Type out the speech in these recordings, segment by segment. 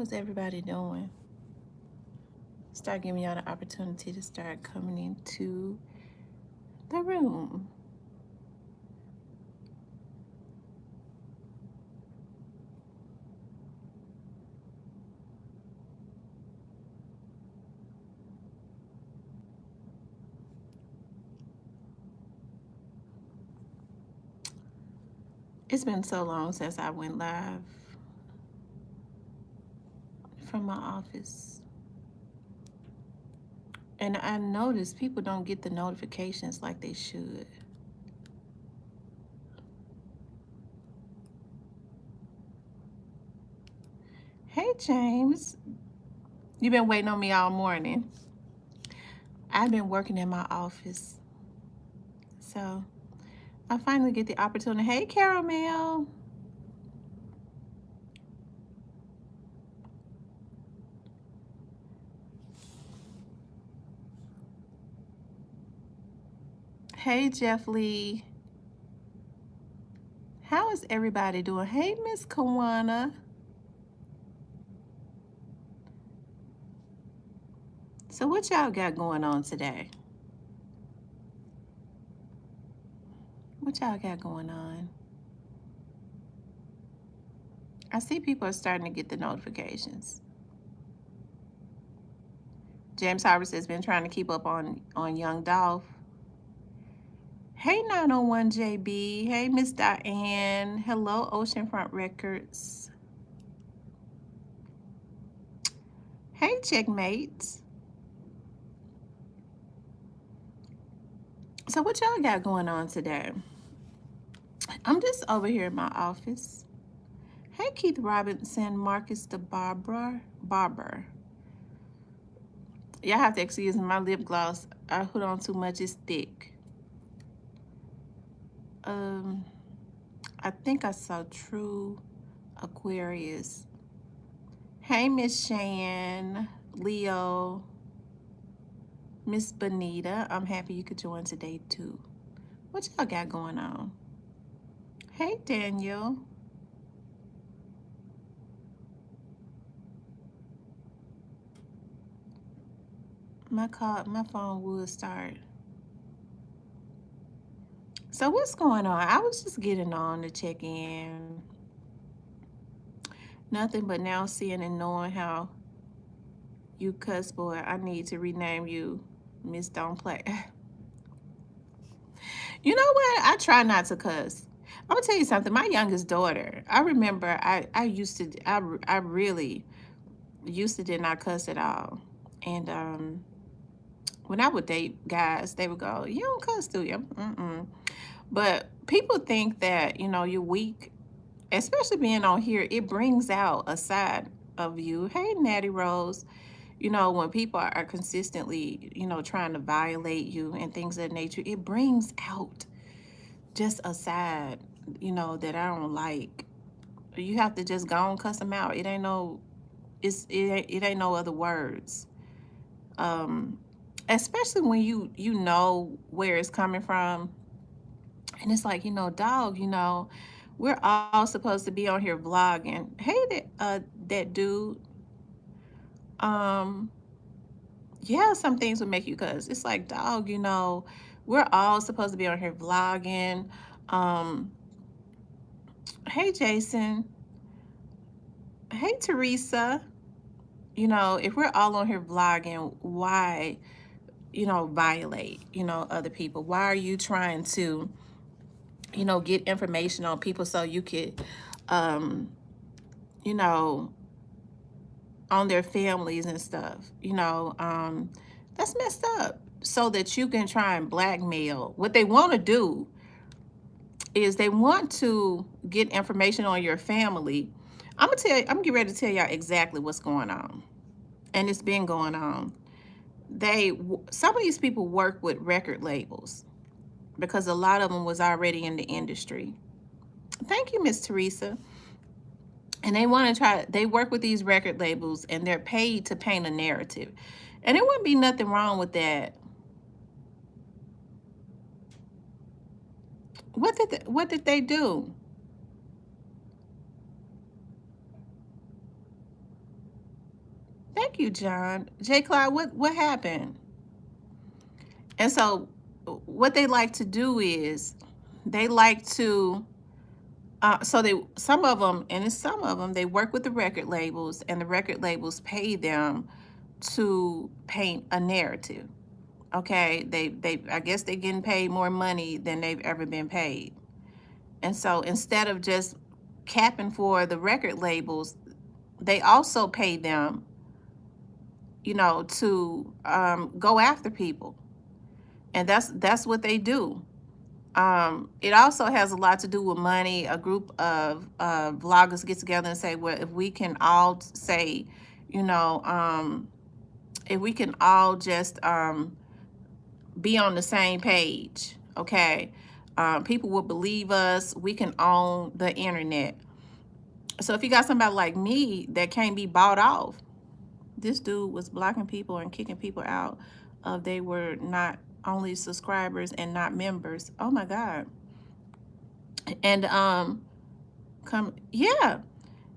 How is everybody doing? Start giving y'all the opportunity to start coming into the room. It's been so long since I went live from my office. And I noticed people don't get the notifications like they should. Hey, James. You've been waiting on me all morning. I've been working in my office. So I finally get the opportunity. Hey, Caramel. Hey, Jeff Lee. How is everybody doing? Hey, Miss Kawana. So what y'all got going on today? What y'all got going on? I see people are starting to get the notifications. James Harvest has been trying to keep up on Young Dolph. Hey, 901 JB. Hey, Miss Diane. Hello, Oceanfront Records. Hey, Checkmates. So what y'all got going on today? I'm just over here in my office. Hey, Keith Robinson, Marcus the Barber. Y'all have to excuse me, my lip gloss. I put on too much, it's thick. I think I saw True Aquarius. Hey, Miss Shan, Leo, Miss Bonita. I'm happy you could join today too. What y'all got going on? Hey, Daniel. My phone would start. So what's going on? I was just getting on to check in. Nothing but now seeing and knowing how you cuss, boy. I need to rename you Miss Don't Play. You know what? I try not to cuss. I'm gonna tell you something. My youngest daughter, I remember I really used to did not cuss at all. And when I would date guys, they would go, "You don't cuss, do you?" Mm-mm. But people think that, you're weak, especially being on here. It brings out a side of you. Hey, Natty Rose. When people are consistently, trying to violate you and things of that nature, it brings out just a side, that I don't like. You have to just go and cuss them out. It ain't no, it ain't no other words. Especially when you know where it's coming from, and it's like, dog, we're all supposed to be on here vlogging. Hey, that dude. Um, yeah, some things would make you cuss. It's like, dog, we're all supposed to be on here vlogging. Um, hey, Jason. Hey, Teresa. If we're all on here vlogging, why, violate, other people? Why are you trying to, get information on people so you could, um, you know, on their families and stuff? That's messed up. So that you can try and blackmail. What they want to do is they want to get information on your family. I'm getting ready to tell y'all exactly what's going on. And it's been going on. Some of these people work with record labels because a lot of them was already in the industry. Thank you, Miss Teresa. And they work with these record labels and they're paid to paint a narrative. And there wouldn't be nothing wrong with that. What did they do? Thank you, John. J. Clyde, what happened? And so what they like to do is they like to so they some of them, and it's some of them, they work with the record labels, and the record labels pay them to paint a narrative. Okay, they I guess they're getting paid more money than they've ever been paid. And so instead of just capping for the record labels, they also pay them, to go after people. And that's what they do. It also has a lot to do with money. A group of vloggers get together and say, well, if we can all say, you know, if we can all just be on the same page, okay, people will believe us. We can own the internet. So if you got somebody like me that can't be bought off, this dude was blocking people and kicking people out of they were not only subscribers and not members. Oh my God. And yeah.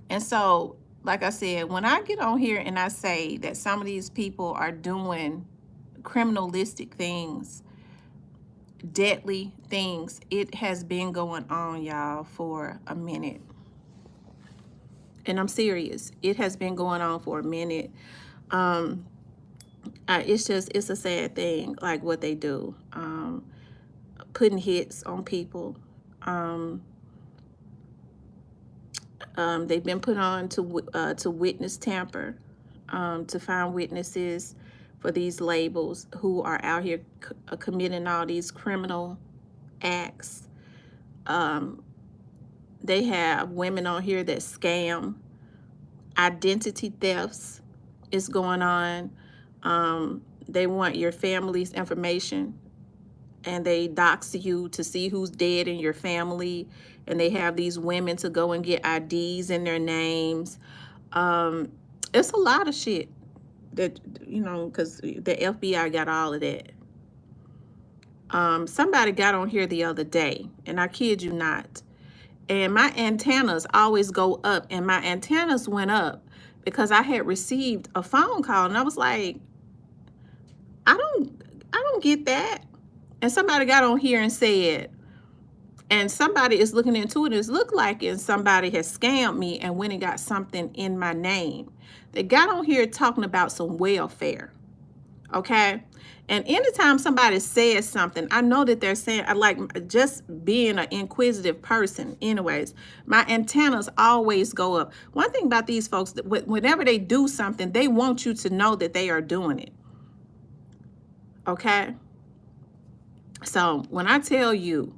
And so, like I said, when I get on here and I say that some of these people are doing criminalistic things, deadly things, it has been going on, y'all, for a minute. And I'm serious. It has been going on for a minute. It's a sad thing, like what they do. Putting hits on people. They've been put on to witness tamper, to find witnesses for these labels who are out here committing all these criminal acts. They have women on here that scam. Identity thefts is going on. They want your family's information, and they dox you to see who's dead in your family, and they have these women to go and get IDs in their names. It's a lot of shit that, because the FBI got all of that. Somebody got on here the other day, and I kid you not, and my antennas always go up, and my antennas went up because I had received a phone call, and I was like, I don't get that. And somebody got on here and said, and somebody is looking into it, it's looked like somebody has scammed me and went and got something in my name. They got on here talking about some welfare, okay? And anytime somebody says something, I know that they're saying, I like just being an inquisitive person anyways, my antennas always go up. One thing about these folks, that whenever they do something, they want you to know that they are doing it, okay? So when I tell you,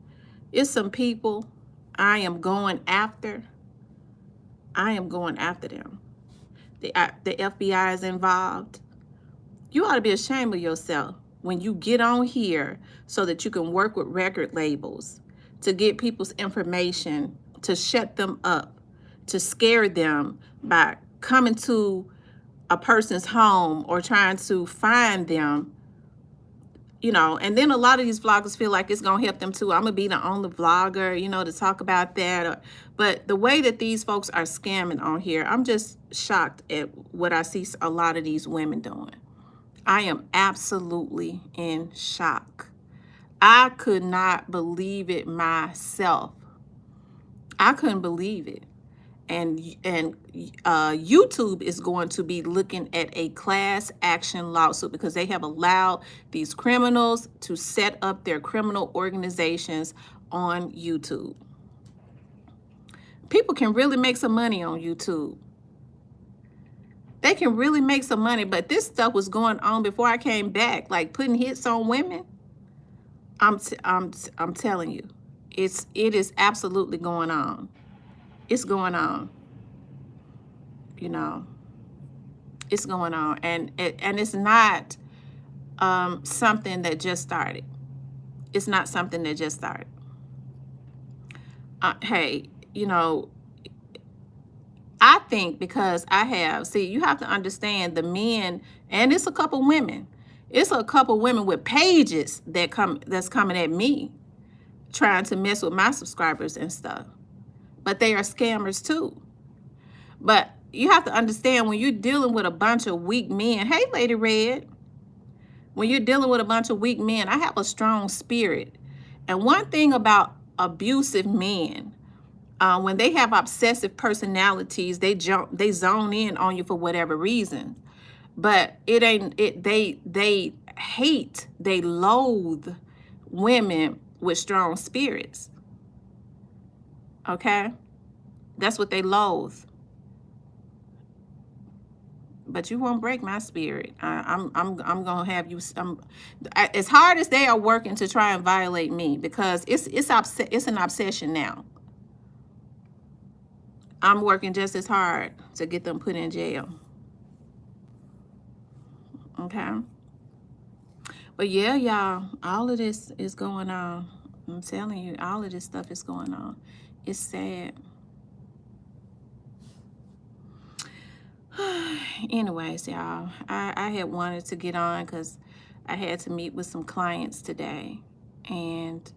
it's some people I am going after them. The FBI is involved. You ought to be ashamed of yourself when you get on here so that you can work with record labels to get people's information, to shut them up, to scare them by coming to a person's home or trying to find them. And then a lot of these vloggers feel like it's going to help them too. I'm going to be the only vlogger, to talk about that. But the way that these folks are scamming on here, I'm just shocked at what I see a lot of these women doing. I am absolutely in shock. I could not believe it myself. I couldn't believe it. And YouTube is going to be looking at a class action lawsuit because they have allowed these criminals to set up their criminal organizations on YouTube. People can really make some money on YouTube. They can really make some money, but this stuff was going on before I came back, like putting hits on women. I'm telling you, it is absolutely going on. It's going on. It's going on, and it's not something that just started. It's not something that just started. Hey, I think because you have to understand the men, and it's a couple women. It's a couple women with pages that's coming at me, trying to mess with my subscribers and stuff. But they are scammers too. But you have to understand when you're dealing with a bunch of weak men. Hey, Lady Red. When you're dealing with a bunch of weak men, I have a strong spirit. And one thing about abusive men, when they have obsessive personalities, they zone in on you for whatever reason. But it ain't it. They hate, they loathe women with strong spirits. Okay, that's what they loathe. But you won't break my spirit. I'm gonna have you. As hard as they are working to try and violate me, because it's an obsession now. I'm working just as hard to get them put in jail. Okay. But yeah, y'all, all of this is going on. I'm telling you, all of this stuff is going on. It's sad. Anyways, y'all, I had wanted to get on because I had to meet with some clients today, and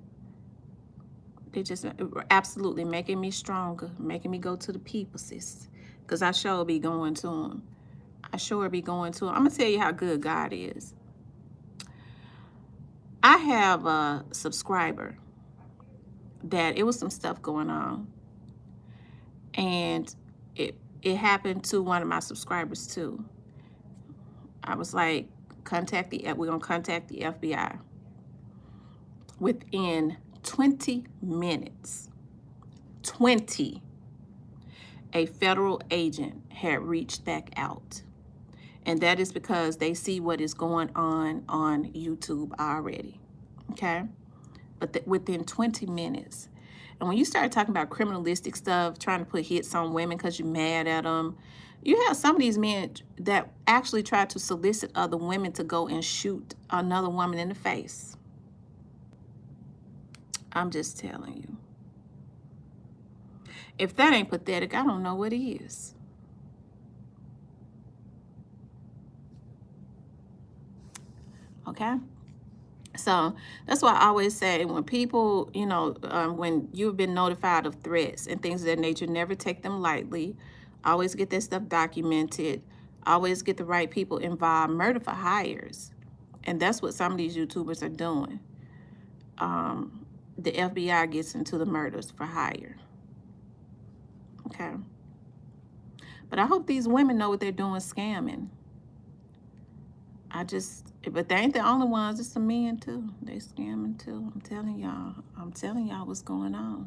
they just absolutely making me stronger, making me go to the people, sis, because I sure be going to them. I sure be going to them. I'm gonna tell you how good God is. I have a subscriber that it was some stuff going on, and it happened to one of my subscribers too. I was like, we're gonna contact the FBI. Within 20 minutes, 20, a federal agent had reached back out. And that is because they see what is going on YouTube already. Okay? But within 20 minutes. And when you start talking about criminalistic stuff, trying to put hits on women because you're mad at them, you have some of these men that actually try to solicit other women to go and shoot another woman in the face. I'm just telling you. If that ain't pathetic, I don't know what is. Okay? So that's why I always say, when people, when you've been notified of threats and things of that nature, never take them lightly. Always get that stuff documented. Always get the right people involved. Murder for hires. And that's what some of these YouTubers are doing. The FBI gets into the murders for hire. Okay? But I hope these women know what they're doing, scamming. But they ain't the only ones. It's the men too. They scamming too. I'm telling y'all. I'm telling y'all what's going on.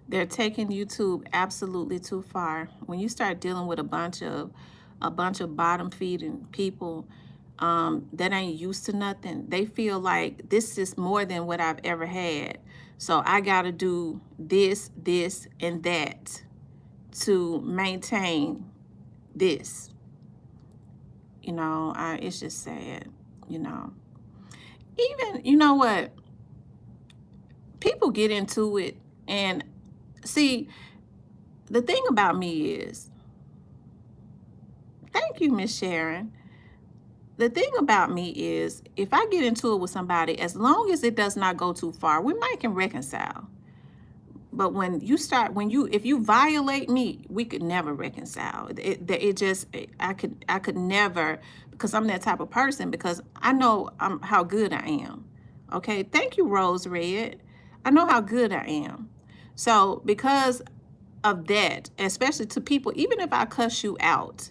They're taking YouTube absolutely too far. When you start dealing with a bunch of bottom feeding people that ain't used to nothing, they feel like this is more than what I've ever had. So I got to do this, and that to maintain this. It's just sad, Even, you know what? People get into it, and see, the thing about me is, thank you, Miss Sharon. The thing about me is, if I get into it with somebody, as long as it does not go too far, we might can reconcile. But if you violate me, we could never reconcile. I could never, because I'm that type of person, because I know how good I am. Okay, thank you, Rose Red. I know how good I am. So because of that, especially to people, even if I cuss you out,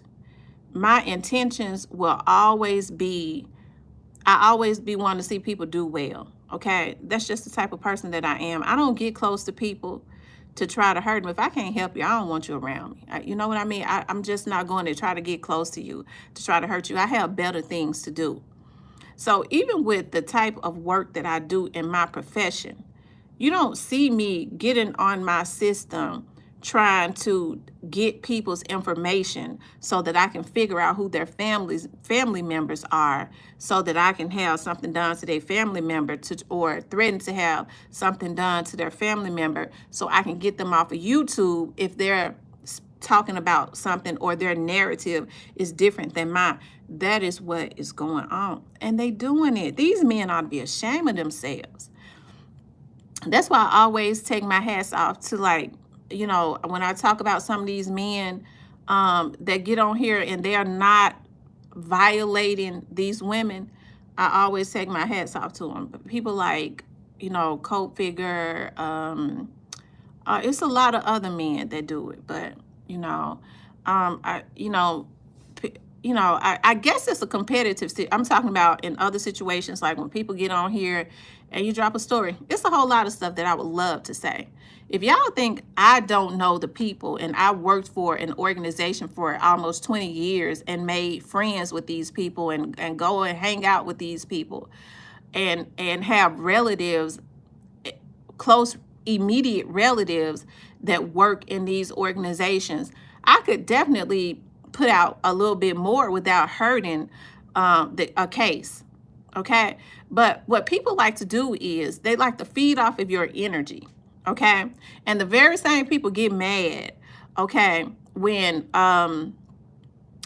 my intentions will always be, I always be wanting to see people do well. Okay, that's just the type of person that I am. I don't get close to people to try to hurt them. If I can't help you, I don't want you around me. You know what I mean? I'm just not going to try to get close to you to try to hurt you. I have better things to do. So even with the type of work that I do in my profession, you don't see me getting on my system trying to get people's information so that I can figure out who their family members are, so that I can have something done to their family member, or threaten to have something done to their family member, so I can get them off of YouTube if they're talking about something or their narrative is different than mine. That is what is going on. And they doing it. These men ought to be ashamed of themselves. That's why I always take my hats off to, like, when I talk about some of these men that get on here and they're not violating these women. I always take my hats off to them. People like, Coat Figure, it's a lot of other men that do it, but you know, I p- I guess it's a competitive. I'm talking about in other situations, like when people get on here and you drop a story. It's a whole lot of stuff that I would love to say. If y'all think I don't know the people, and I worked for an organization for almost 20 years and made friends with these people and go and hang out with these people and have relatives, close immediate relatives that work in these organizations, I could definitely put out a little bit more without hurting a case. Okay. But what people like to do is they like to feed off of your energy. Okay. And the very same people get mad. Okay. When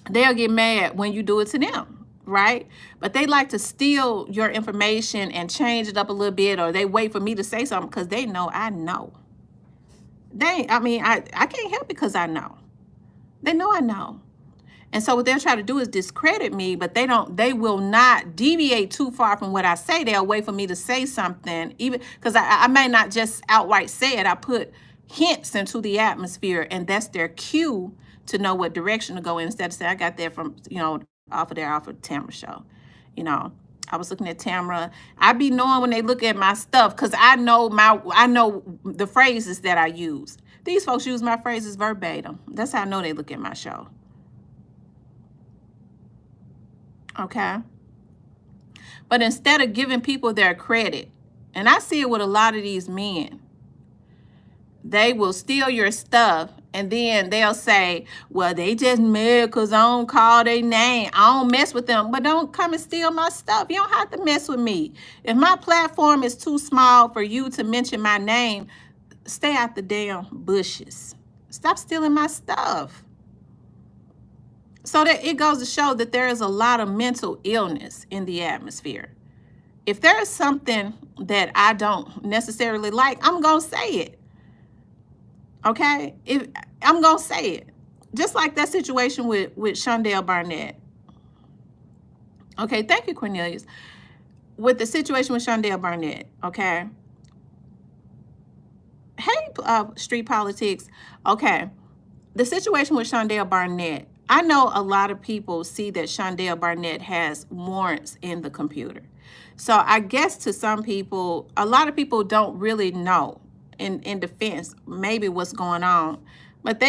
they'll get mad when you do it to them, right? But they like to steal your information and change it up a little bit, or they wait for me to say something because they know I know. I can't help it because I know. They know I know. And so what they'll try to do is discredit me, but they will not deviate too far from what I say. They'll wait for me to say something, even because I may not just outright say it. I put hints into the atmosphere, and that's their cue to know what direction to go in, instead of saying, I got that from, off of Tamra show. You know, I was looking at Tamra. I be knowing when they look at my stuff, because I know the phrases that I use. These folks use my phrases verbatim. That's how I know they look at my show. Okay. But instead of giving people their credit, and I see it with a lot of these men, they will steal your stuff and then they'll say, well, they just mad because I don't call their name. I don't mess with them. But don't come and steal my stuff. You don't have to mess with me. If my platform is too small for you to mention my name, stay out the damn bushes. Stop stealing my stuff. So that it goes to show that there is a lot of mental illness in the atmosphere. If there is something that I don't necessarily like, I'm going to say it. Okay? If I'm going to say it. Just like that situation with Shondell Barnett. Okay, thank you, Cornelius. With the situation with Shondell Barnett, okay? Hey, Street Politics. Okay, the situation with Shondell Barnett, I know a lot of people see that Shondell Barnett has warrants in the computer. So I guess to some people, a lot of people don't really know in defense maybe what's going on. But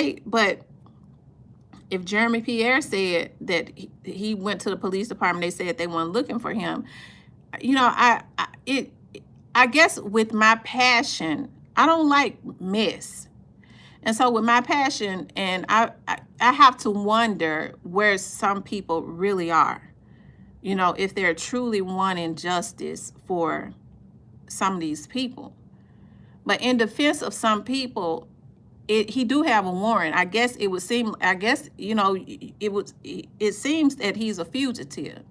if Jeremy Pierre said that he went to the police department, they said they weren't looking for him. I guess with my passion, I don't like mess. And so with my passion, and I have to wonder where some people really are, if they're truly wanting justice for some of these people. But in defense of some people, he do have a warrant. I guess it would seem, it seems that he's a fugitive.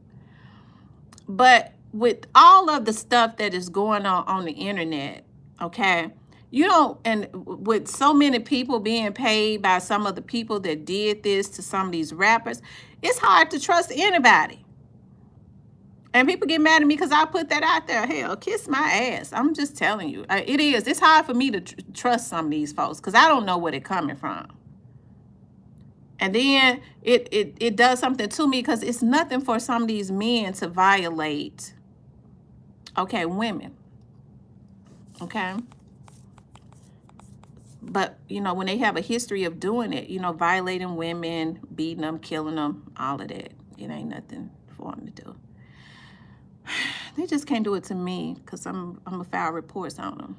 But with all of the stuff that is going on the internet, okay, and with so many people being paid by some of the people that did this to some of these rappers, it's hard to trust anybody. And people get mad at me because I put that out there. Hell, kiss my ass. I'm just telling you. It is. It's hard for me to trust some of these folks because I don't know where they're coming from. And then it does something to me because it's nothing for some of these men to violate, okay, women. Okay. But, when they have a history of doing it, violating women, beating them, killing them, all of that, it ain't nothing for them to do. They just can't do it to me because I'm going to file reports on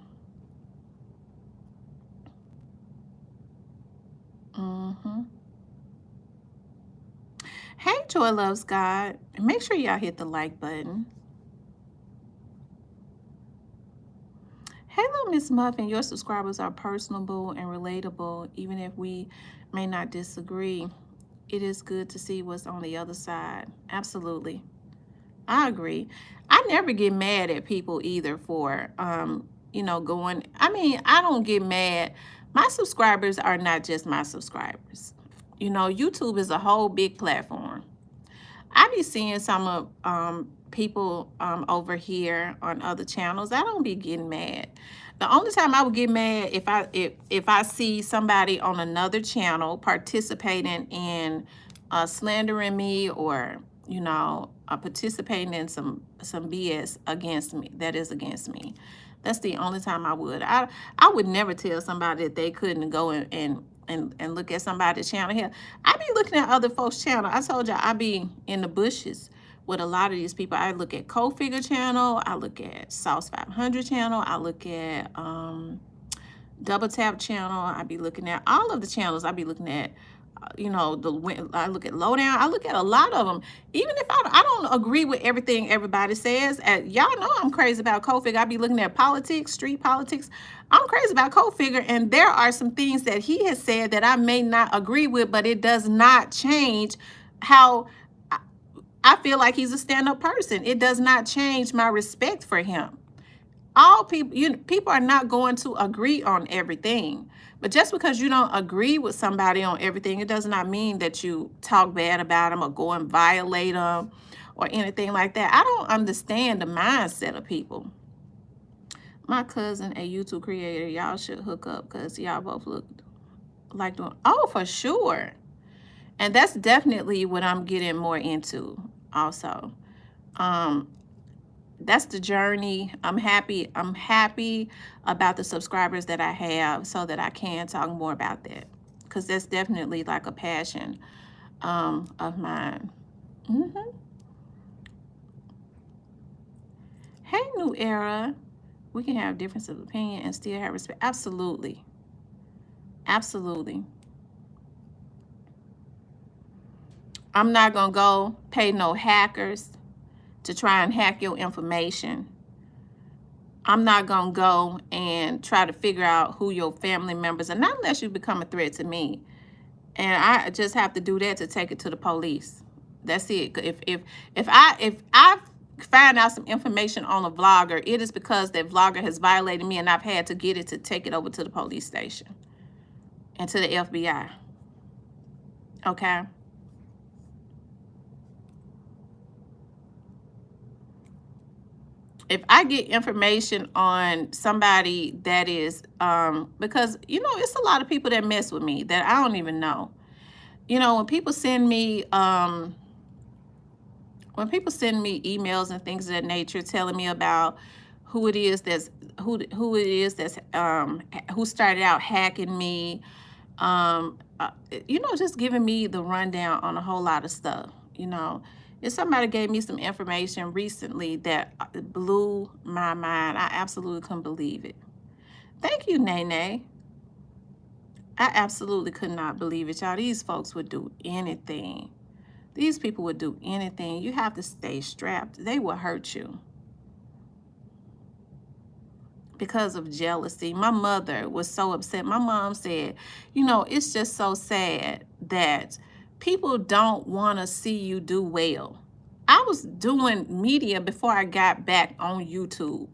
them. Hey, Joy Loves God. Make sure y'all hit the like button. Hello, Miss Muffin. Your subscribers are personable and relatable, even if we may not disagree. It is good to see what's on the other side. Absolutely. I agree. I never get mad at people either for going. I mean, I don't get mad. My subscribers are not just my subscribers. YouTube is a whole big platform. I be seeing some of people over here on other channels. I don't be getting mad. The only time I would get mad if I see somebody on another channel participating in slandering me, or participating in some BS against me. That is against me. That's the only time I would. I would never tell somebody that they couldn't go and look at somebody's channel. Here, I be looking at other folks' channel. I told y'all I be in the bushes with a lot of these people. I look at Co-Figure channel. I look at Sauce 500 channel. I look at Double Tap channel. I be looking at all of the channels. I be looking at I look at Lowdown. I look at a lot of them. Even if I don't agree with everything everybody says, y'all know I'm crazy about Co-Figure. I be looking at politics, street politics. I'm crazy about Co-Figure, and there are some things that he has said that I may not agree with, but it does not change how I feel like he's a stand-up person. It does not change my respect for him. All people, people are not going to agree on everything. But just because you don't agree with somebody on everything, it does not mean that you talk bad about them or go and violate them or anything like that. I don't understand the mindset of people. My cousin, a YouTube creator, y'all should hook up because y'all both look like doing, oh, for sure. And that's definitely what I'm getting more into also. That's the journey. I'm happy about the subscribers that I have, so that I can talk more about that, because that's definitely like a passion of mine. Hey, New Era. We can have difference of opinion and still have respect. Absolutely. Absolutely. I'm not gonna go pay no hackers to try and hack your information. I'm not going to go and try to figure out who your family members are, not unless you become a threat to me. And I just have to do that to take it to the police. That's it. If I find out some information on a vlogger, it is because that vlogger has violated me, and I've had to get it to take it over to the police station and to the FBI. Okay? If I get information on somebody that is, because, it's a lot of people that mess with me that I don't even know. When people send me, emails and things of that nature telling me about who it is that's, who started out hacking me, just giving me the rundown on a whole lot of stuff, If somebody gave me some information recently that blew my mind, I absolutely couldn't believe it. Thank you, Nene. I absolutely could not believe it, y'all. These folks would do anything. These people would do anything. You have to stay strapped. They will hurt you because of jealousy. My mother was so upset. My mom said, it's just so sad that people don't want to see you do well. I was doing media before I got back on YouTube.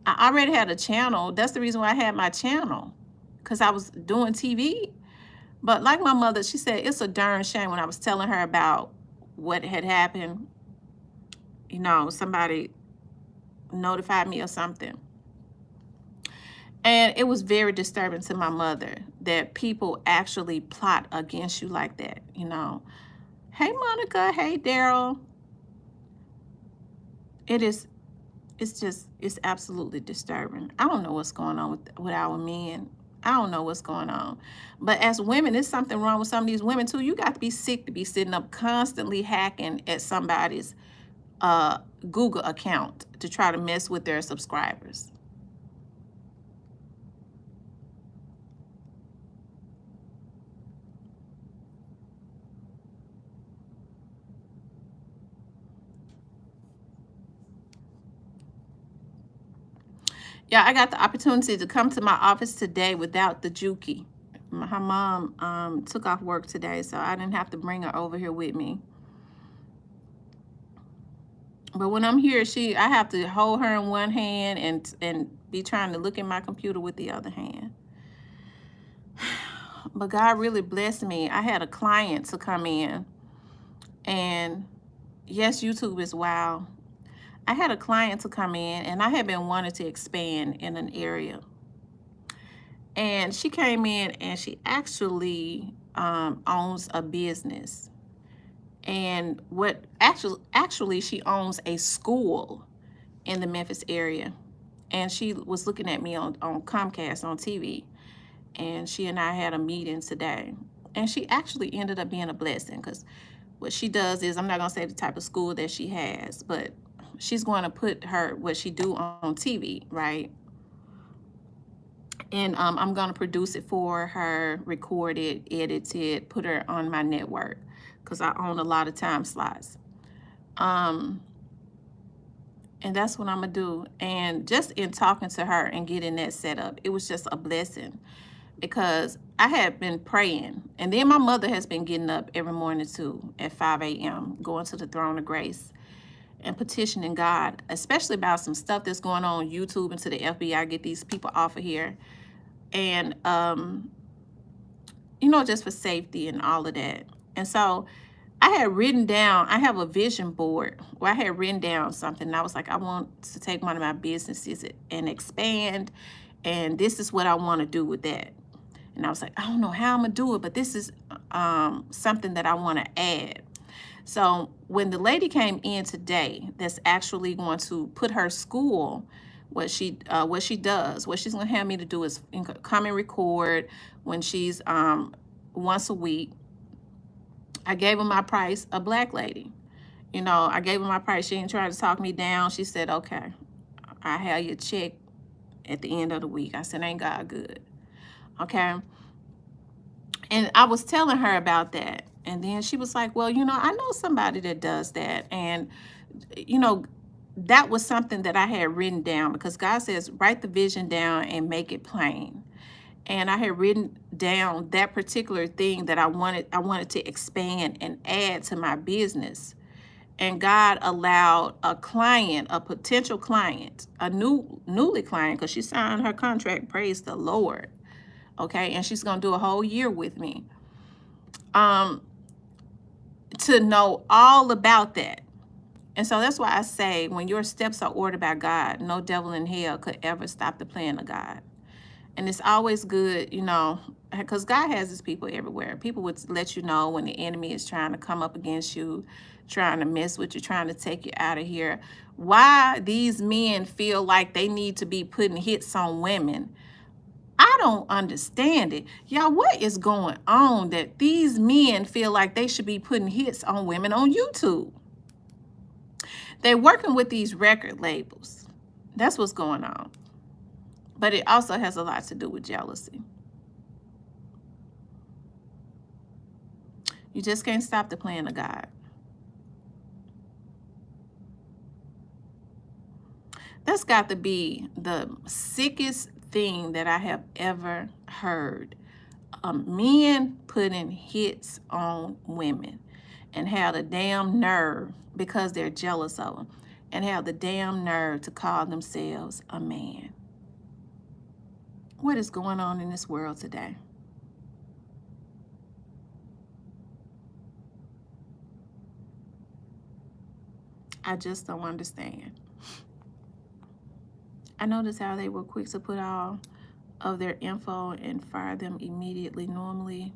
I already had a channel. That's the reason why I had my channel, because I was doing TV. But like my mother, she said, it's a darn shame when I was telling her about what had happened. Somebody notified me or something. And it was very disturbing to my mother that people actually plot against you like that, Hey, Monica. Hey, Daryl. It's absolutely disturbing. I don't know what's going on with our men. I don't know what's going on. But as women, there's something wrong with some of these women too. You got to be sick to be sitting up constantly hacking at somebody's Google account to try to mess with their subscribers. Yeah, I got the opportunity to come to my office today without the Juki. Her mom took off work today, so I didn't have to bring her over here with me. But when I'm here, I have to hold her in one hand and be trying to look at my computer with the other hand. But God really blessed me. I had a client to come in, and yes, YouTube is wild. I had a client to come in, and I had been wanting to expand in an area. And she came in, and she actually owns a business. And actually she owns a school in the Memphis area. And she was looking at me on Comcast on TV. And she and I had a meeting today. And she actually ended up being a blessing, because what she does is, I'm not going to say the type of school that she has, but she's going to put what she do on TV, right? And I'm going to produce it for her, record it, edit it, put her on my network, because I own a lot of time slots. And that's what I'm going to do. And just in talking to her and getting that set up, it was just a blessing, because I had been praying. And then my mother has been getting up every morning too at 5 a.m., going to the throne of grace and petitioning God, especially about some stuff that's going on YouTube and to the FBI, get these people off of here. And, you know, just for safety and all of that. And so I had written down, I have a vision board where I had written down something. And I was like, I want to take one of my businesses and expand. And this is what I want to do with that. And I was like, I don't know how I'm going to do it, but this is something that I want to add. So when the lady came in today, that's actually going to put her school, what she does, what she's going to have me to do is come and record when she's once a week. I gave her my price, a black lady. You know, I gave her my price. She didn't try to talk me down. She said, okay, I have your check at the end of the week. I said, ain't God good? Okay. And I was telling her about that. And then she was like, well, you know, I know somebody that does that. And, you know, that was something that I had written down, because God says, write the vision down and make it plain. And I had written down that particular thing that I wanted to expand and add to my business. And God allowed a client, a potential client, a newly client, because she signed her contract, praise the Lord. Okay, and she's going to do a whole year with me. To know all about that. And so that's why I say, when your steps are ordered by God, no devil in hell could ever stop the plan of God. And it's always good, you know, because God has his people everywhere. People would let you know when the enemy is trying to come up against you, trying to mess with you, trying to take you out of here. Why these men feel like they need to be putting hits on women, I don't understand it. Y'all, what is going on that these men feel like they should be putting hits on women on YouTube? They're working with these record labels. That's what's going on. But it also has a lot to do with jealousy. You just can't stop the plan of God. That's got to be the sickest thing that I have ever heard. Men putting hits on women, and have the damn nerve, because they're jealous of them, and have the damn nerve to call themselves a man. What is going on in this world today? I just don't understand. I noticed how they were quick to put all of their info and fire them immediately normally.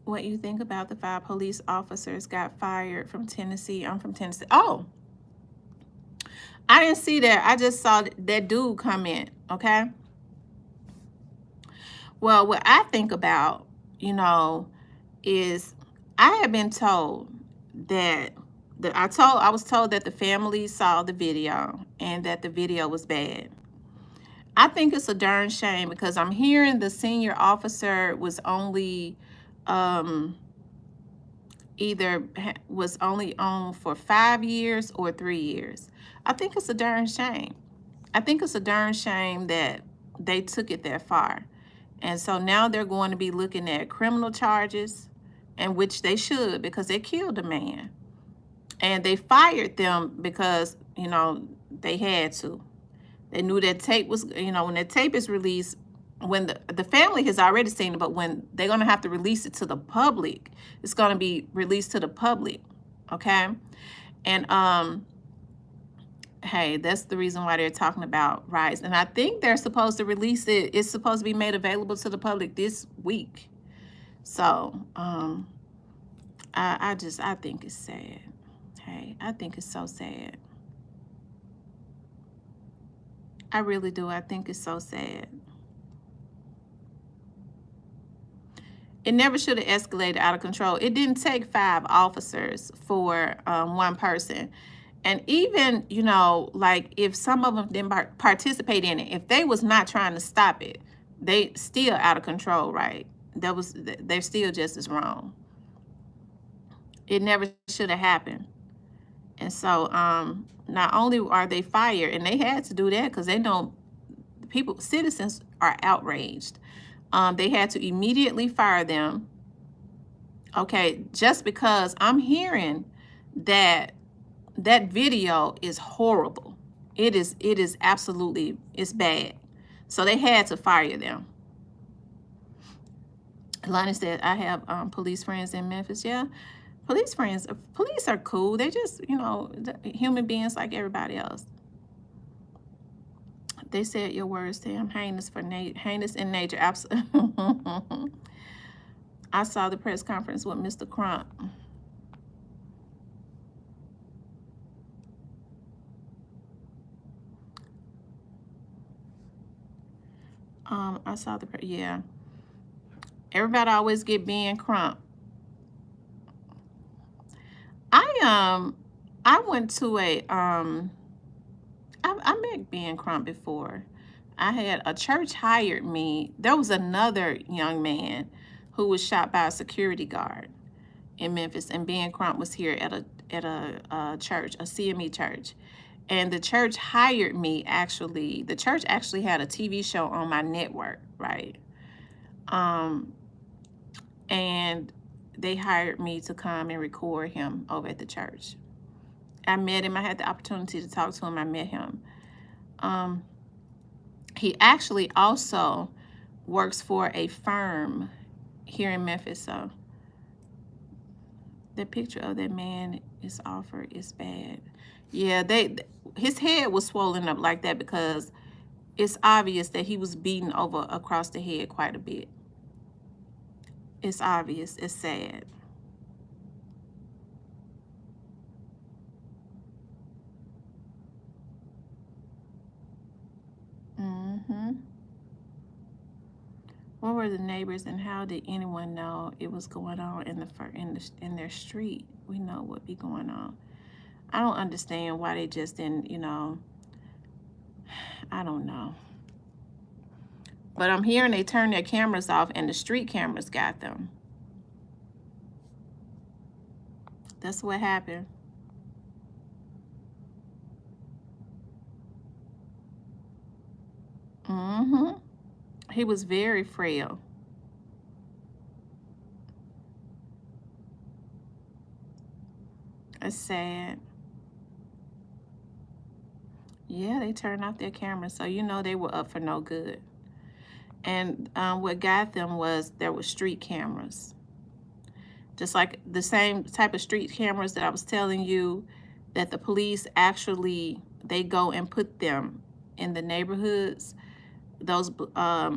What you think about the 5 police officers got fired from Tennessee? I'm from Tennessee. Oh, I didn't see that. I just saw that dude come in, okay? Well, what I think about, you know, is I have been told that I was told that the family saw the video and that the video was bad. I think it's a darn shame because I'm hearing the senior officer was only um, was only on for 5 years or 3 years. I think it's a darn shame. I think it's a darn shame that they took it that far. And so now they're going to be looking at criminal charges, and which they should because they killed a man. And they fired them because, they had to. They knew that tape was, when that tape is released, when the family has already seen it, but when they're going to have to release it to the public, it's going to be released to the public. Okay. And, hey, that's the reason why they're talking about rights. And I think they're supposed to release it. It's supposed to be made available to the public this week. So, I think it's sad. Hey, I think it's so sad. I really do. I think it's so sad. It never should have escalated out of control. It didn't take 5 officers for one person. And even, like if some of them didn't participate in it, if they was not trying to stop it, they still out of control, right? They're still just as wrong. It never should have happened. And so not only are they fired, and they had to do that because they know citizens are outraged. They had to immediately fire them. Okay, just because I'm hearing that video is horrible. It is absolutely, it's bad. So they had to fire them. Lonnie said, I have police friends in Memphis. Yeah, police are cool. They just, human beings like everybody else. They said your words, Sam. Heinous in nature. Absolutely. I saw the press conference with Mr. Crump. I saw yeah. Everybody always get Ben Crump. I went to I met Ben Crump before. I had a church hired me. There was another young man who was shot by a security guard in Memphis, and Ben Crump was here at a church, a CME church. And the church hired me, actually. The church actually had a TV show on my network, right? And they hired me to come and record him over at the church. I met him. I had the opportunity to talk to him. I met him. He actually also works for a firm here in Memphis. So the picture of that man is offered is bad. Yeah, his head was swollen up like that because it's obvious that he was beaten over across the head quite a bit. It's obvious. It's sad. What were the neighbors, and how did anyone know it was going on in their street? We know what be going on. I don't understand why they just didn't, I don't know. But I'm hearing they turned their cameras off and the street cameras got them. That's what happened. He was very frail. It's sad. Yeah, they turned off their cameras, so they were up for no good. And what got them was there were street cameras. Just like the same type of street cameras that I was telling you that the police actually, they go and put them in the neighborhoods. Those, I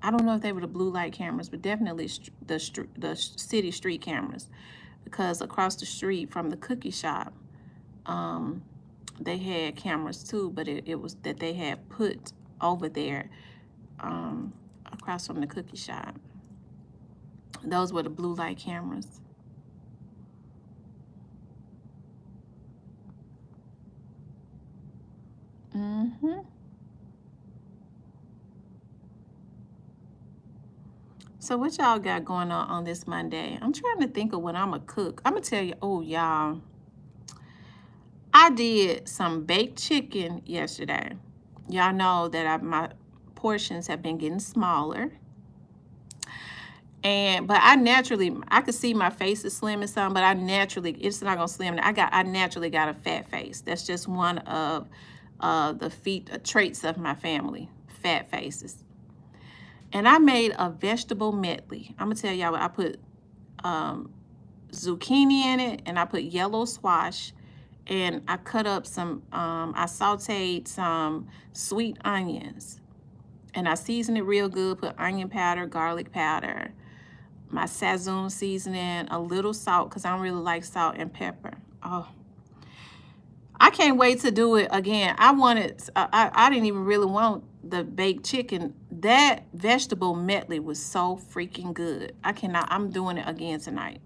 don't know if they were the blue light cameras, but definitely the city street cameras. Because across the street from the cookie shop, they had cameras too, but it was that they had put over there across from the cookie shop. Those were the blue light cameras. So what y'all got going on this Monday? I'm trying to think of what I'm gonna cook. I'm gonna tell you, oh y'all, I did some baked chicken yesterday. Y'all know that my portions have been getting smaller. But I could see my face is slim and some, but it's not gonna slim. I naturally got a fat face. That's just one of the traits of my family, fat faces. And I made a vegetable medley. I'm gonna tell y'all what I put zucchini in it, and I put yellow squash, and I cut up I sauteed some sweet onions, and I seasoned it real good, put onion powder, garlic powder, my Sazon seasoning, a little salt, because I don't really like salt and pepper. Oh, I can't wait to do it again. I didn't even really want the baked chicken. That vegetable medley was so freaking good. I'm doing it again tonight.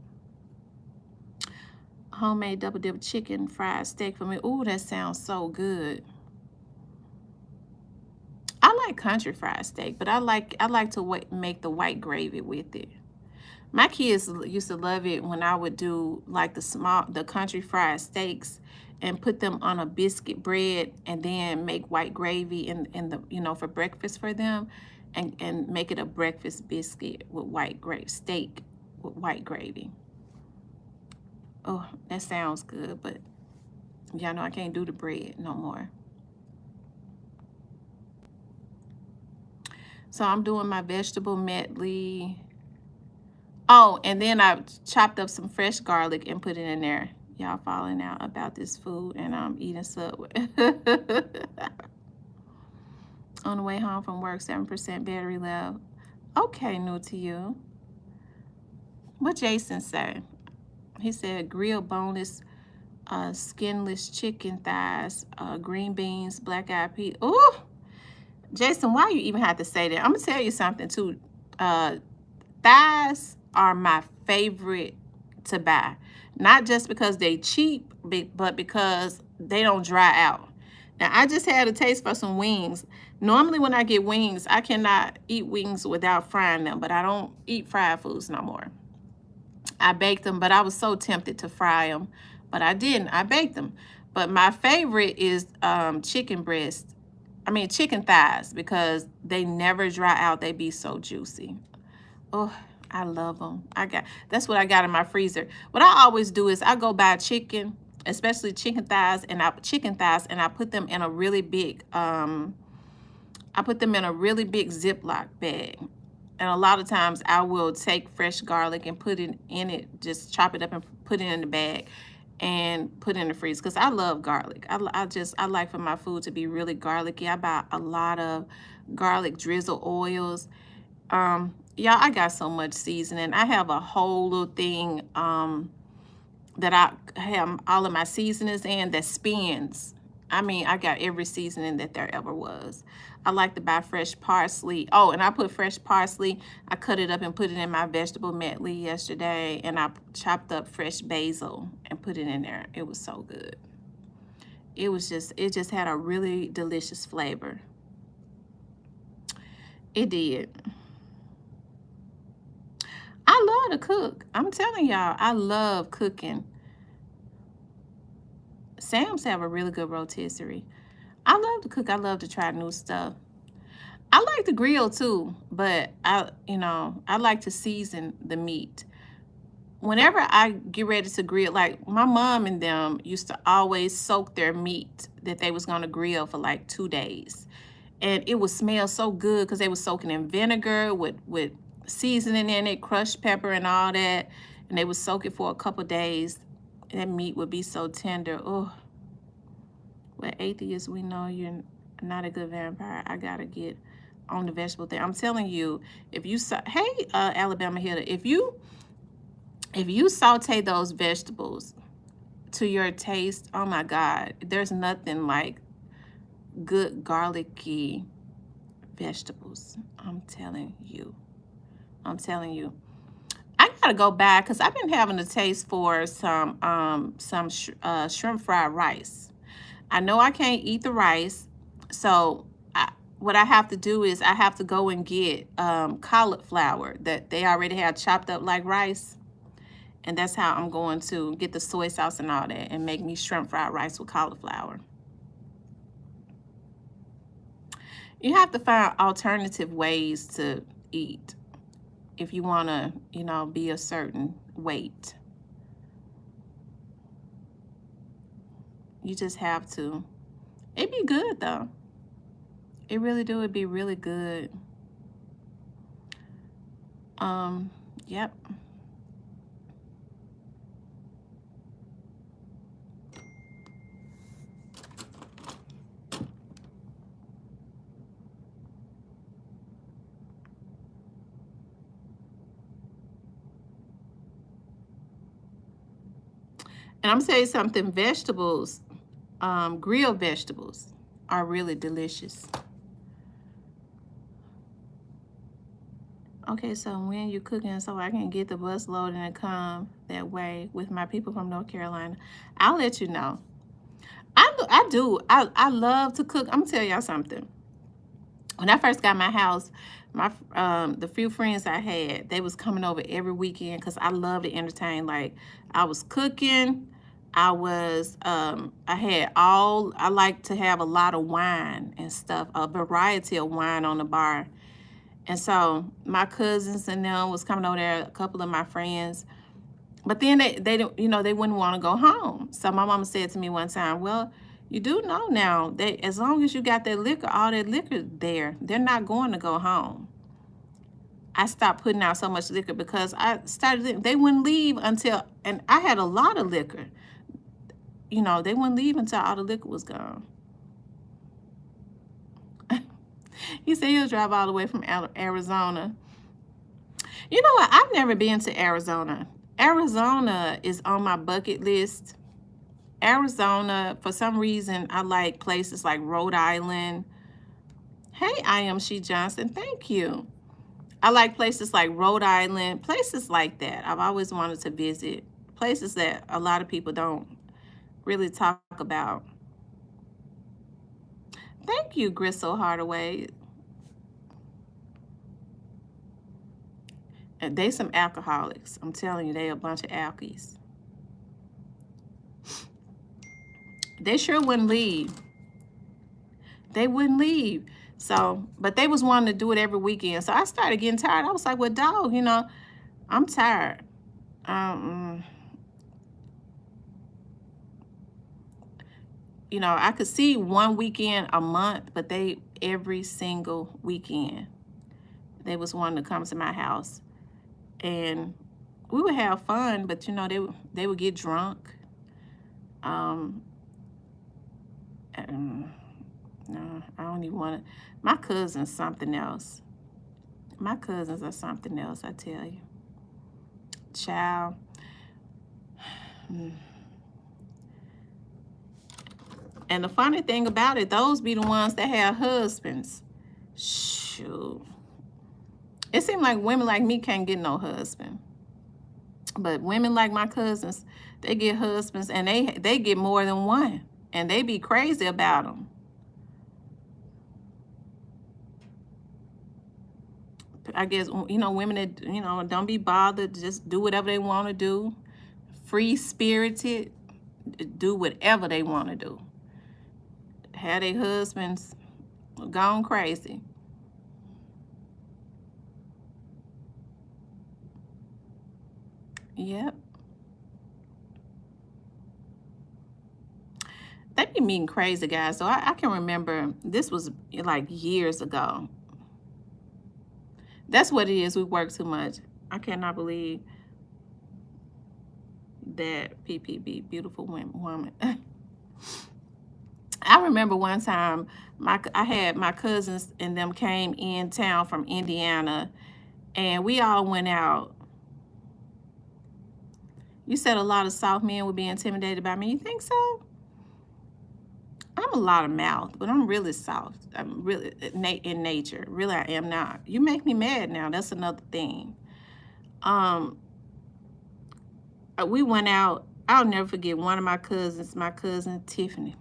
Homemade double dip chicken fried steak for me. Ooh, that sounds so good. I like country fried steak, but I like to make the white gravy with it. My kids used to love it when I would do like the country fried steaks and put them on a biscuit bread and then make white gravy for breakfast for them, and make it a breakfast biscuit with steak with white gravy. Oh, that sounds good, but y'all know I can't do the bread no more. So I'm doing my vegetable medley. Oh, and then I chopped up some fresh garlic and put it in there. Y'all falling out about this food, and I'm eating Subway. On the way home from work, 7% battery left. Okay, new to you. What Jason say? He said grilled boneless, skinless chicken thighs, green beans, black eyed peas. Ooh, Jason, why you even have to say that? I'm gonna tell you something too. Thighs are my favorite to buy, not just because they cheap, but because they don't dry out. Now, I just had a taste for some wings. Normally when I get wings, I cannot eat wings without frying them, but I don't eat fried foods no more. I baked them, but I was so tempted to fry them, but I didn't. I baked them. But my favorite is chicken thighs, because they never dry out. They be so juicy. Oh, I love them. That's what I got in my freezer. What I always do is I go buy chicken, especially chicken thighs, and I put them in a really big Ziploc bag. And a lot of times I will take fresh garlic and put it in it, just chop it up and put it in the bag and put it in the freezer, because I love garlic. I like for my food to be really garlicky. I buy a lot of garlic drizzle oils. Y'all, I got so much seasoning. I have a whole little thing that I have all of my seasonings in that spins. I mean, I got every seasoning that there ever was. I like to buy fresh parsley. Oh, and I put fresh parsley. I cut it up and put it in my vegetable medley yesterday, and I chopped up fresh basil and put it in there. It was so good. It just had a really delicious flavor. It did. I love to cook. I'm telling y'all, I love cooking. Sam's have a really good rotisserie. I love to cook. I love to try new stuff. I like to grill too, but I like to season the meat. Whenever I get ready to grill, like my mom and them used to always soak their meat that they was gonna grill for like 2 days. And it would smell so good because they were soaking in vinegar with seasoning in it, crushed pepper and all that. And they would soak it for a couple days. That meat would be so tender. Oh, well, atheists, we know you're not a good vampire. I gotta get on the vegetable thing. I'm telling you, hey, Alabama Hitter, if you saute those vegetables to your taste, oh my God, there's nothing like good garlicky vegetables. I'm telling you. I gotta go back because I've been having a taste for some shrimp fried rice. I know I can't eat the rice, so what I have to do is I have to go and get cauliflower that they already have chopped up like rice. And that's how I'm going to get the soy sauce and all that and make me shrimp fried rice with cauliflower. You have to find alternative ways to eat if you want to, be a certain weight. You just have to. It'd be good though. It really do. It'd be really good. Yep. And I'm gonna tell you something, vegetables, grilled vegetables are really delicious. Okay, so when you're cooking so I can get the bus loaded and come that way with my people from North Carolina, I'll let you know. I do. I love to cook. I'm gonna tell y'all something. When I first got my house, my the few friends I had, they was coming over every weekend because I love to entertain. Like I was cooking, I like to have a lot of wine and stuff, a variety of wine on the bar. And so my cousins and them was coming over there, a couple of my friends. But then they don't, they wouldn't want to go home. So my mama said to me one time, well, you do know now that as long as you got that liquor, all that liquor there, they're not going to go home. I stopped putting out so much liquor because they wouldn't leave until, and I had a lot of liquor. They wouldn't leave until all the liquor was gone. He said he'll drive all the way from Arizona. You know what? I've never been to Arizona. Arizona is on my bucket list. Arizona, for some reason, I like places like Rhode Island. Hey, I am She Johnson. Thank you. I like places like Rhode Island, places like that. I've always wanted to visit places that a lot of people don't really talk about. Thank you, Gristle Hardaway. And they some alcoholics. I'm telling you, they a bunch of alkies. They sure wouldn't leave. They wouldn't leave. So, but they was wanting to do it every weekend. So I started getting tired. I was like, well, dog, I'm tired. I could see one weekend a month, but they every single weekend they was wanting to come to my house, and we would have fun. But they would get drunk. No, I don't even want to. My cousins something else. My cousins are something else. I tell you, child. And the funny thing about it, those be the ones that have husbands. Shoot. It seems like women like me can't get no husband. But women like my cousins, they get husbands, and they get more than one. And they be crazy about them. I guess, women that, don't be bothered, just do whatever they want to do. Free-spirited, do whatever they want to do. Have their husbands gone crazy. Yep. They be meeting crazy guys. So I can remember, this was like years ago. That's what it is. We work too much. I cannot believe that PPB, beautiful woman. I remember one time I had my cousins and them came in town from Indiana, and we all went out. You said a lot of soft men would be intimidated by me. You think so? I'm a lot of mouth, but I'm really soft. I'm really in nature. Really, I am not. You make me mad now. That's another thing. We went out. I'll never forget one of my cousins, my cousin Tiffany.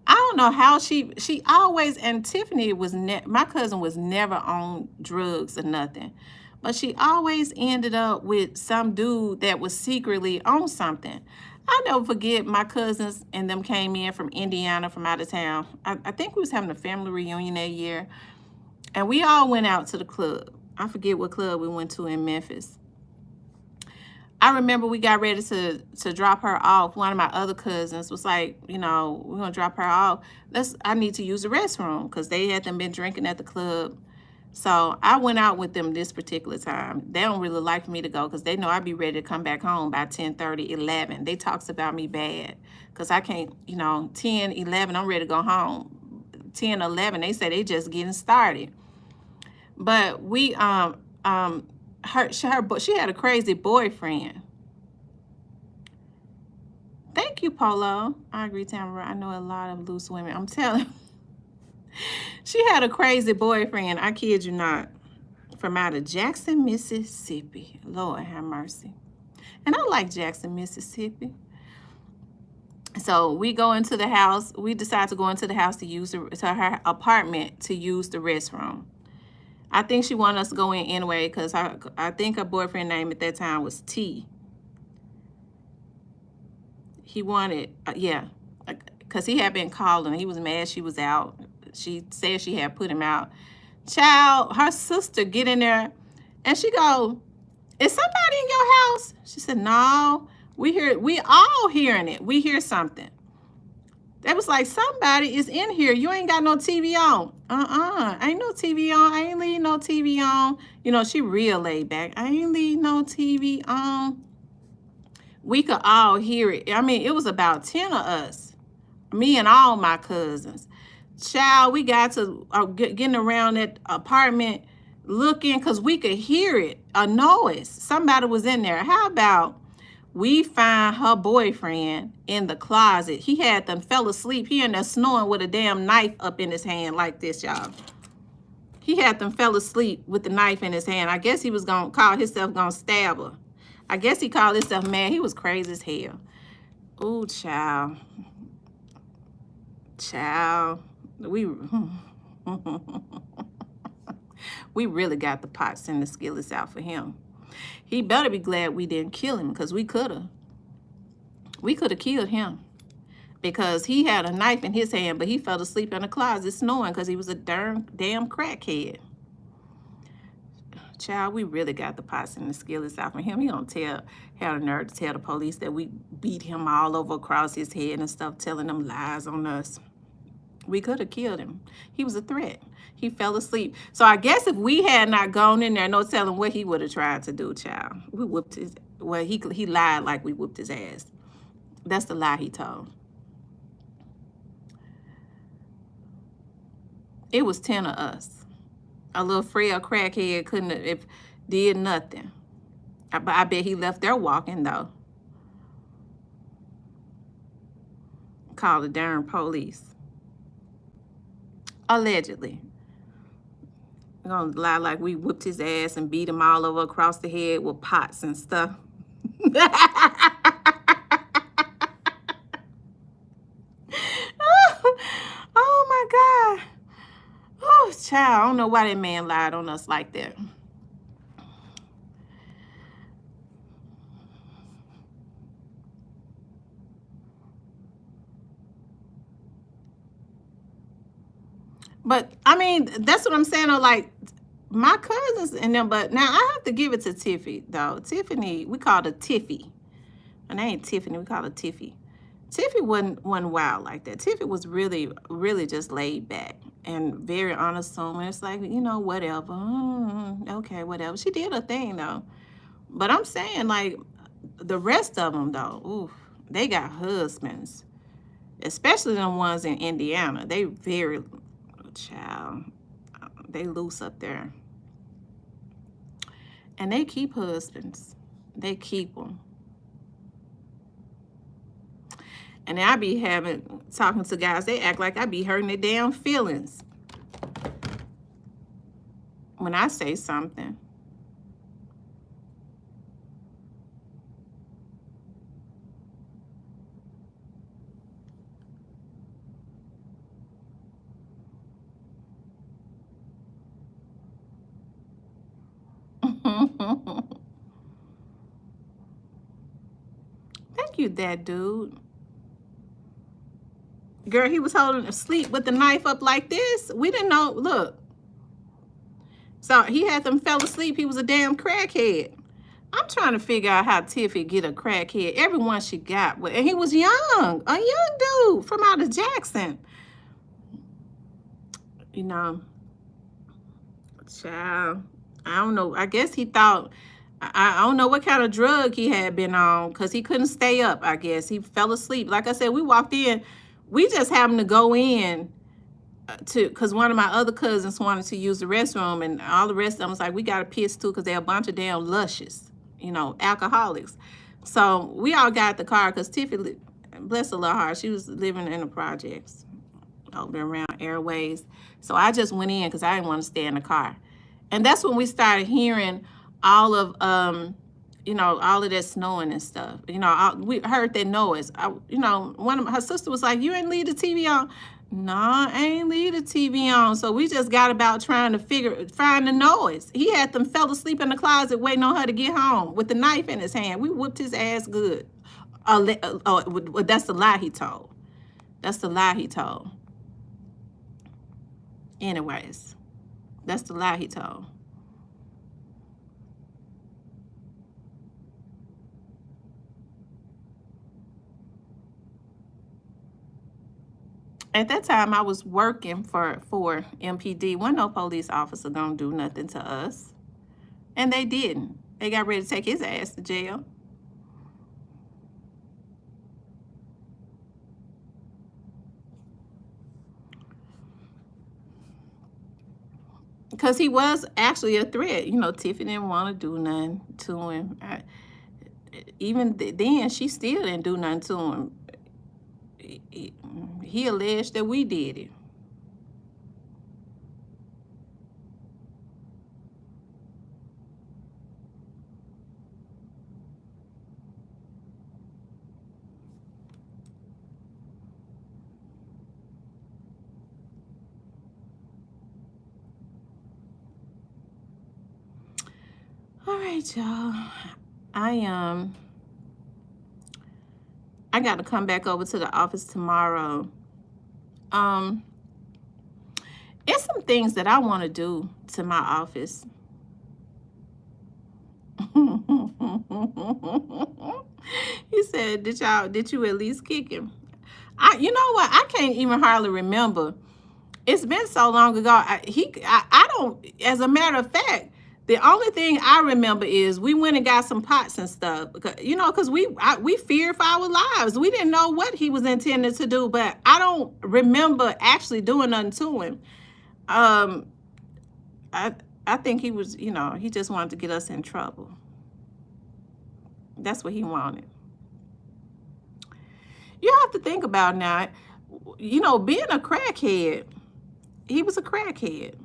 I don't know how she always, and Tiffany was my cousin was never on drugs or nothing. But she always ended up with some dude that was secretly on something. I'll never forget my cousins and them came in from Indiana from out of town. I think we was having a family reunion that year. And we all went out to the club. I forget what club we went to in Memphis. I remember we got ready to drop her off. One of my other cousins was like, you know, we're gonna drop her off. I need to use the restroom because they hadn't been drinking at the club. So I went out with them this particular time. They don't really like me to go because they know I'd be ready to come back home by 10:30, 11. They talks about me bad because I can't, you know, 10, 11, I'm ready to go home. 10, 11, they say they just getting started. But we she had a crazy boyfriend. Thank you, Polo. I agree, Tamara. I know a lot of loose women. I'm telling you. She had a crazy boyfriend. I kid you not. From out of Jackson, Mississippi. Lord have mercy. And I like Jackson, Mississippi. So we go into the house. We decide to go into the house to her apartment to use the restroom. I think she wanted us to go in anyway because I think her boyfriend name at that time was T. He wanted, yeah, because he had been calling. He was mad she was out. She said she had put him out. Child, her sister get in there and she go, is somebody in your house? She said, no, we all hearing it. We hear something. That was like, somebody is in here. You ain't got no TV on. Ain't no TV on. I ain't leave no TV on. You know, she real laid back. I ain't leave no TV on. We could all hear it. I mean, it was about 10 of us. Me and all my cousins. Child, we got to getting around that apartment looking because we could hear it. A noise. Somebody was in there. How about we find her boyfriend in the closet? He had them fell asleep. He in there snoring with a damn knife up in his hand like this, y'all. He had them fell asleep with the knife in his hand. I guess he was going to call himself going to stab her. I guess he called himself mad. He was crazy as hell. Ooh, child. Child. We really got the pots and the skillets out for him. He better be glad we didn't kill him because we could have. We could have killed him because he had a knife in his hand, but he fell asleep in the closet snoring because he was a damn crackhead. Child, we really got the pots and the skillets out for him. He don't had a nerve to tell the police that we beat him all over across his head and stuff, telling them lies on us. We could have killed him. He was a threat. He fell asleep. So I guess if we had not gone in there, no telling what he would have tried to do, child. We whooped his, well, he lied like we whooped his ass. That's the lie he told. It was 10 of us. A little frail crackhead couldn't have did nothing. I bet he left there walking, though. Called the darn police. Allegedly. We're gonna lie like we whipped his ass and beat him all over across the head with pots and stuff. Oh my God. Oh, child, I don't know why that man lied on us like that. But I mean, that's what I'm saying. Like my cousins and them, but now I have to give it to Tiffy though. Tiffany, we called her Tiffy. Her name Tiffany, we call her Tiffy. Tiffy wasn't wild like that. Tiffy was really, really just laid back and very unassuming. It's like, you know, whatever. Okay, whatever. She did her thing though. But I'm saying like the rest of them though, ooh, they got husbands. Especially the ones in Indiana. They very, child, they loose up there. And they keep husbands. They keep them. And I be talking to guys, they act like I be hurting their damn feelings when I say something. Thank you, that dude. Girl, he was holding asleep with the knife up like this. We didn't know. Look. So he had them fell asleep. He was a damn crackhead. I'm trying to figure out how Tiffy get a crackhead. Everyone she got with, and he was young, a young dude from out of Jackson. You know, child. I don't know. I guess he thought, I don't know what kind of drug he had been on, because he couldn't stay up, I guess. He fell asleep. Like I said, we walked in. We just happened to go in because one of my other cousins wanted to use the restroom, and all the rest of them was like, we got to piss too, because they're a bunch of damn luscious, alcoholics. So we all got the car because Tiffany, bless her little heart, she was living in the projects over there around Airways. So I just went in because I didn't want to stay in the car. And that's when we started hearing all of, all of that snowing and stuff. We heard that noise. One of her sister was like, you ain't leave the TV on. No, I ain't leave the TV on. So we just got about trying to find the noise. He had them fell asleep in the closet waiting on her to get home with the knife in his hand. We whooped his ass good. That's the lie he told. That's the lie he told. Anyways, that's the lie he told. At that time, I was working for MPD. Wasn't no police officer gonna do nothing to us. And they didn't. They got ready to take his ass to jail. Because he was actually a threat. Tiffany didn't want to do nothing to him. Even then, she still didn't do nothing to him. He alleged that we did it. All right, y'all. I got to come back over to the office tomorrow. It's some things that I want to do to my office. He said, did you at least kick him? You know what? I can't even hardly remember. It's been so long ago. I don't, as a matter of fact, the only thing I remember is we went and got some pots and stuff, because we feared for our lives. We didn't know what he was intended to do, but I don't remember actually doing nothing to him. I think he was, he just wanted to get us in trouble. That's what he wanted. You have to think about now, being a crackhead, he was a crackhead.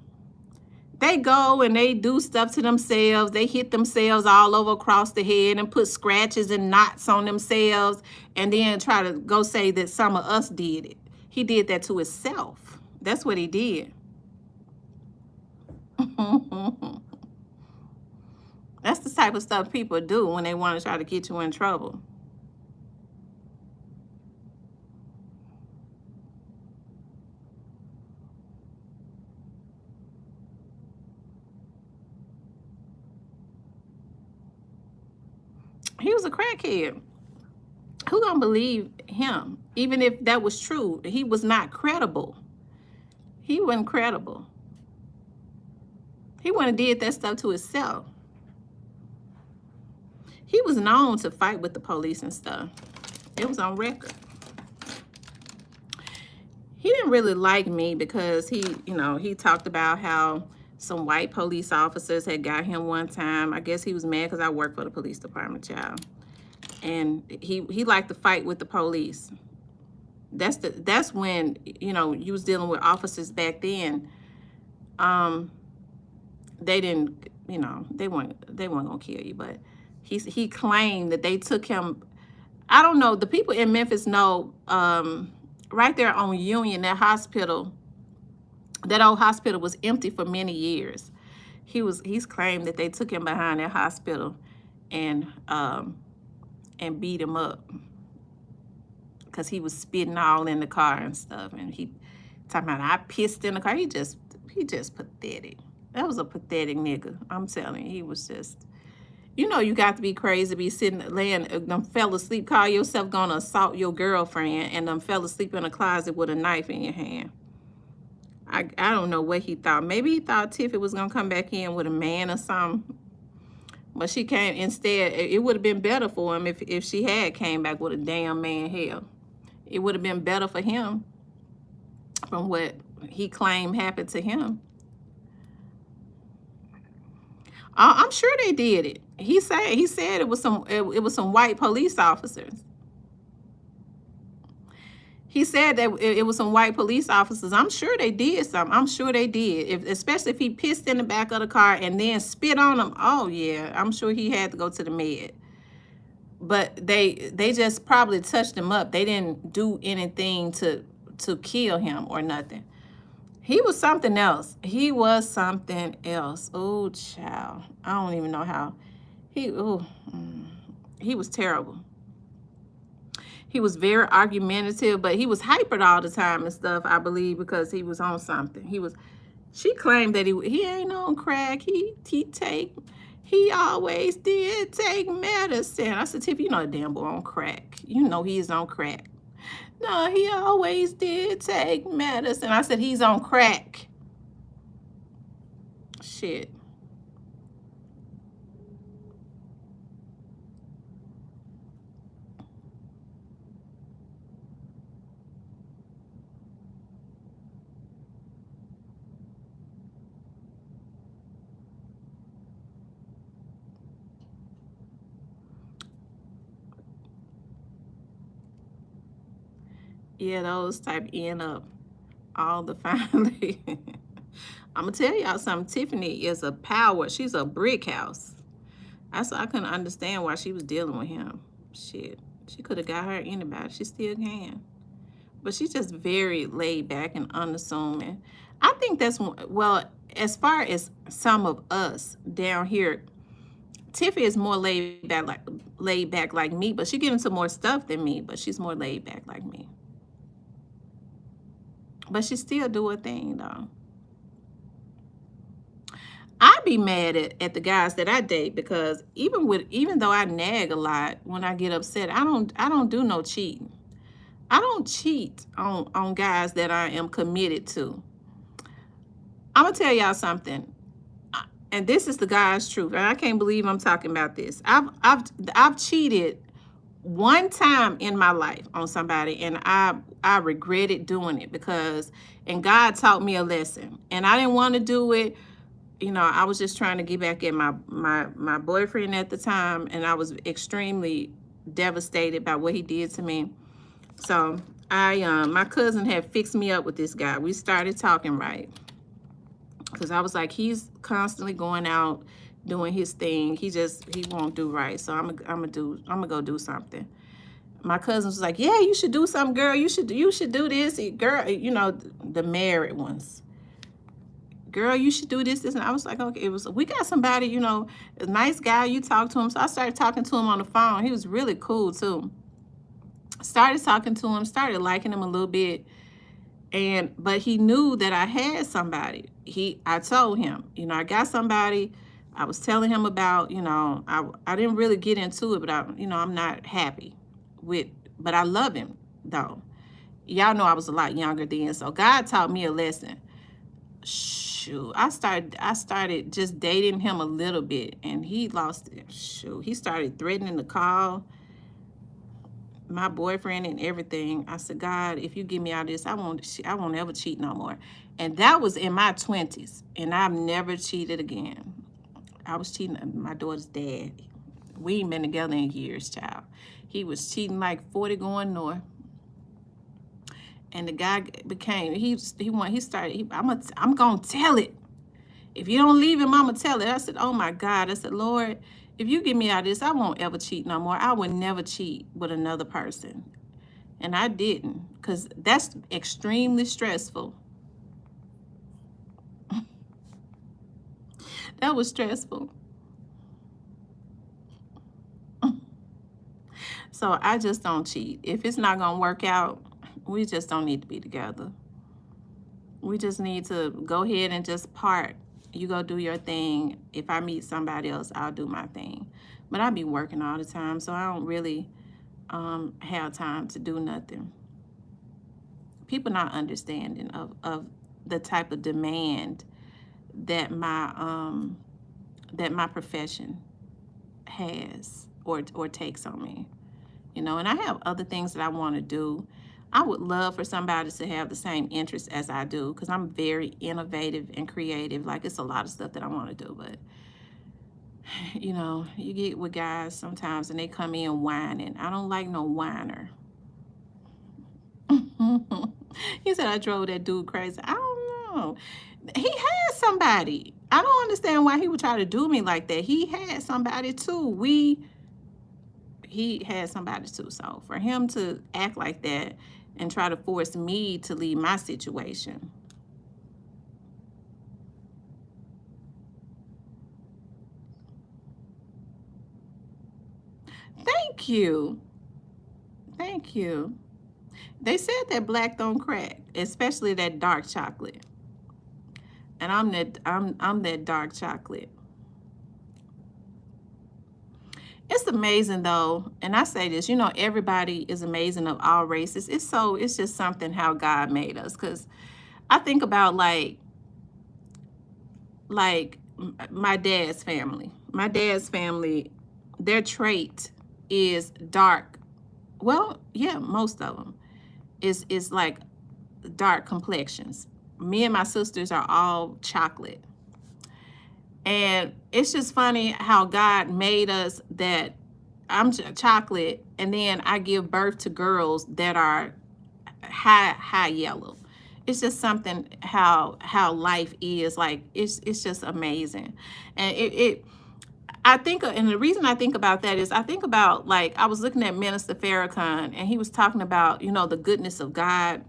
They go and they do stuff to themselves. They hit themselves all over across the head and put scratches and knots on themselves, and then try to go say that some of us did it. He did that to himself. That's what he did. That's the type of stuff people do when they want to try to get you in trouble. He was a crackhead. Who gonna believe him? Even if that was true, he was not credible. He wasn't credible. He wouldn't have did that stuff to himself. He was known to fight with the police and stuff. It was on record. He didn't really like me because he talked about how some white police officers had got him one time. I guess he was mad because I worked for the police department, child. And he liked to fight with the police. That's when, you was dealing with officers back then. They didn't, they weren't gonna kill you, but he claimed that they took him. I don't know. The people in Memphis know, right there on Union, that hospital, that old hospital was empty for many years. He's claimed that they took him behind that hospital and beat him up. because he was spitting all in the car and stuff. And he talking about I pissed in the car. He just pathetic. That was a pathetic nigga. I'm telling you, he was just. You got to be crazy to be sitting, laying, fell asleep, call yourself gonna assault your girlfriend, and fell asleep in a closet with a knife in your hand. I don't know what he thought. Maybe he thought Tiffany was gonna come back in with a man or something. But she came instead. It would have been better for him if she had came back with a damn man. Hell, it would have been better for him from what he claimed happened to him. I'm sure they did it. He said it was some white police officers. He said that it was some white police officers. I'm sure they did something. I'm sure they did. Especially if he pissed in the back of the car and then spit on them. Oh yeah, I'm sure he had to go to the med. But they just probably touched him up. They didn't do anything to kill him or nothing. He was something else. He was something else. Oh, child. I don't even know how. He was terrible. He was very argumentative, but he was hypered all the time and stuff, I believe, because he was on something. She claimed that he ain't on crack. He always did take medicine. I said, Tiff, you know the damn boy on crack. You know he's on crack. No, he always did take medicine. I said, he's on crack. Shit. Yeah, those type end up all the family. I'm gonna tell y'all something. Tiffany is a power. She's a brick house. That's why I couldn't understand why she was dealing with him. Shit, she could have got her anybody. She still can, but she's just very laid back and unassuming. I think that's well, as far as some of us down here, Tiffany is more laid back like me, but she get into more stuff than me. But she's more laid back like me. But she still do her thing though. I'd be mad at the guys that I date because even though I nag a lot when I get upset, I don't do no cheating. I don't cheat on guys that I am committed to. I'm gonna tell y'all something, and this is the God's truth, and I can't believe I'm talking about this. I've cheated one time in my life on somebody, and I regretted doing it and God taught me a lesson, and I didn't want to do it. I was just trying to get back at my boyfriend at the time, and I was extremely devastated by what he did to me. So my cousin had fixed me up with this guy. We started talking right, because I was like, he's constantly going out doing his thing. He won't do right. So I'm gonna go do something. My cousin was like, yeah, you should do something, girl. You should do this, girl. The married ones. Girl, you should do this. And I was like, okay, we got somebody, a nice guy. You talk to him. So I started talking to him on the phone. He was really cool too. Started talking to him, started liking him a little bit. But he knew that I had somebody. I told him, I got somebody. I was telling him about, I didn't really get into it, but I'm not happy but I love him though. Y'all know I was a lot younger then. So God taught me a lesson. Shoot, I started just dating him a little bit, and he lost it. Shoot, he started threatening to call my boyfriend and everything. I said, God, if you get me out of this, I won't ever cheat no more. And that was in my 20s, and I've never cheated again. I was cheating on my daughter's dad. We ain't been together in years, child. He was cheating like 40 going north. And the guy I'm gonna tell it. If you don't leave him, I'm gonna tell it. I said, oh my God. I said, Lord, if you get me out of this, I won't ever cheat no more. I would never cheat with another person. And I didn't, because that's extremely stressful. That was stressful. So I just don't cheat. If it's not gonna work out, we just don't need to be together. We just need to go ahead and just part. You go do your thing. If I meet somebody else, I'll do my thing. But I be working all the time, so I don't really have time to do nothing. People not understanding of the type of demand that my profession has or takes on me. You know, and I have other things that I want to do. I would love for somebody to have the same interests as I do, because I'm very innovative and creative. Like, it's a lot of stuff that I want to do, but you know, you get with guys sometimes and they come in whining. I don't like no whiner. He said I drove that dude crazy. I don't know. He had somebody. I don't understand why he would try to do me like that. He had somebody too. He had somebody too. So for him to act like that and try to force me to leave my situation. Thank you. Thank you. They said that black don't crack, especially that dark chocolate. And I'm that dark chocolate. It's amazing though, and I say this, you know, everybody is amazing of all races. It's just something how God made us. Cause I think about my dad's family. My dad's family, their trait is dark. Well, yeah, most of them is like dark complexions. Me and my sisters are all chocolate. And it's just funny how God made us that I'm chocolate, and then I give birth to girls that are high yellow. It's just something how life is. Like, it's just amazing. And I think, and the reason I think about that is I think about, like, I was looking at Minister Farrakhan, and he was talking about, you know, the goodness of God,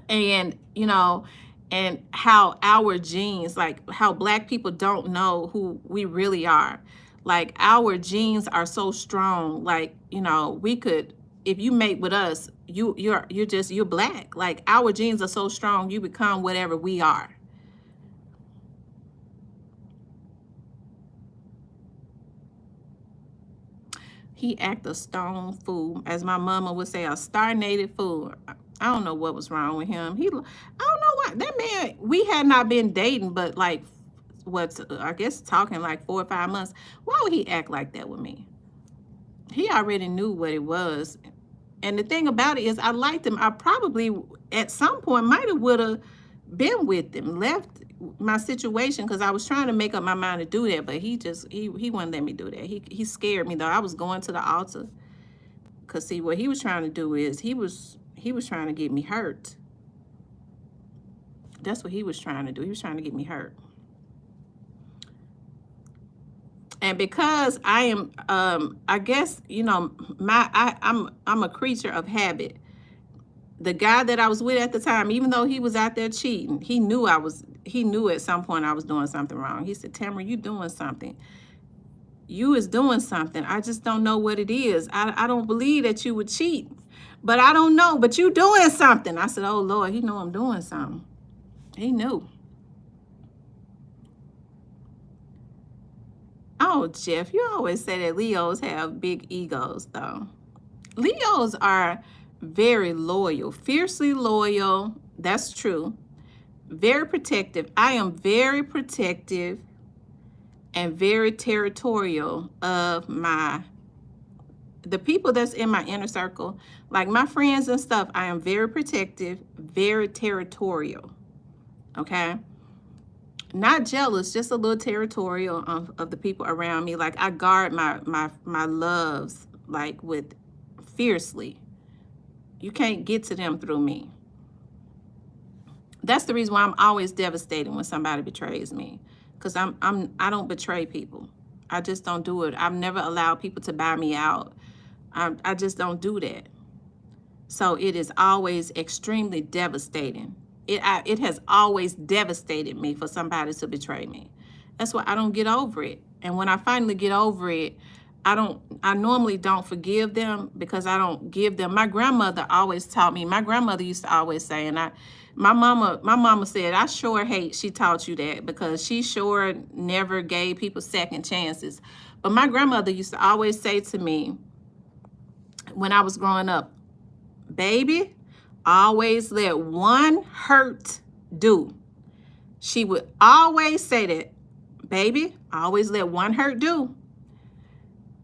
and you know, and how our genes, like how black people don't know who we really are. Like, our genes are so strong. Like, you know, we could, if you mate with us, you're black. Like, our genes are so strong, you become whatever we are. He act a stone fool, as my mama would say, a star-nated fool. I don't know what was wrong with him. I don't know why. That man, we had not been dating, but like, what's, I guess, talking like 4 or 5 months. Why would he act like that with me? He already knew what it was. And the thing about it is, I liked him. I probably, at some point, might have would have been with him, left my situation, because I was trying to make up my mind to do that, but he wouldn't let me do that. He scared me though. I was going to the altar, because see, what he was trying to do is he was trying to get me hurt. That's what he was trying to do. He was trying to get me hurt. And because I am, I guess, you know, I'm a creature of habit. The guy that I was with at the time, even though he was out there cheating, he knew at some point I was doing something wrong. He said, Tamara, you doing something. You is doing something. I just don't know what it is. I don't believe that you would cheat, but I don't know, but you doing something. I said, oh Lord, he know I'm doing something. He knew. Oh, Jeff, you always say that Leos have big egos, though. Leos are very loyal, fiercely loyal. That's true. Very protective. I am very protective and very territorial of the people that's in my inner circle. Like my friends and stuff, I am very protective, very territorial. Okay? Not jealous, just a little territorial of the people around me. Like, I guard my loves, like, with fiercely. You can't get to them through me. That's the reason why I'm always devastated when somebody betrays me, because I don't betray people. I just don't do it. I've never allowed people to buy me out. I just don't do that. So it is always extremely devastating. It has always devastated me for somebody to betray me. That's why I don't get over it. And when I finally get over it, I normally don't forgive them because I don't give them. My grandmother always taught me. My grandmother used to always say, and my mama said, I sure hate she taught you that because she sure never gave people second chances. But my grandmother used to always say to me when I was growing up, baby, always let one hurt do. She would always say that, baby, always let one hurt do.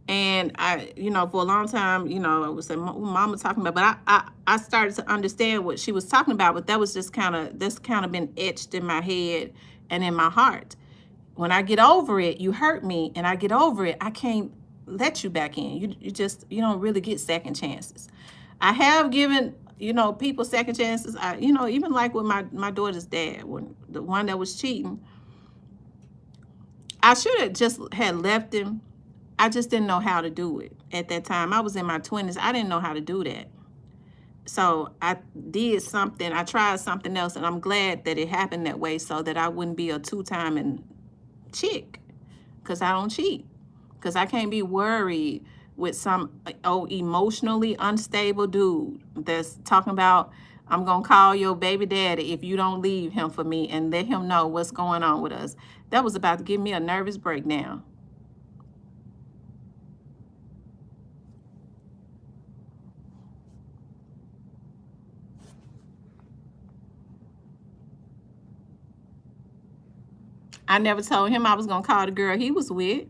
And I, for a long time, I was saying, mama talking about, but I started to understand what she was talking about, but that's kind of been etched in my head and in my heart. When I get over it, you hurt me, and I get over it, I can't let you back in. You don't really get second chances. I have given, people second chances. Even like with my daughter's dad, when the one that was cheating, I should have just had left him. I just didn't know how to do it at that time. I was in my 20s. I didn't know how to do that. So I did something. I tried something else, and I'm glad that it happened that way so that I wouldn't be a two-timing chick, because I don't cheat. Because I can't be worried with some emotionally unstable dude that's talking about, I'm going to call your baby daddy if you don't leave him for me and let him know what's going on with us. That was about to give me a nervous breakdown. I never told him I was going to call the girl he was with.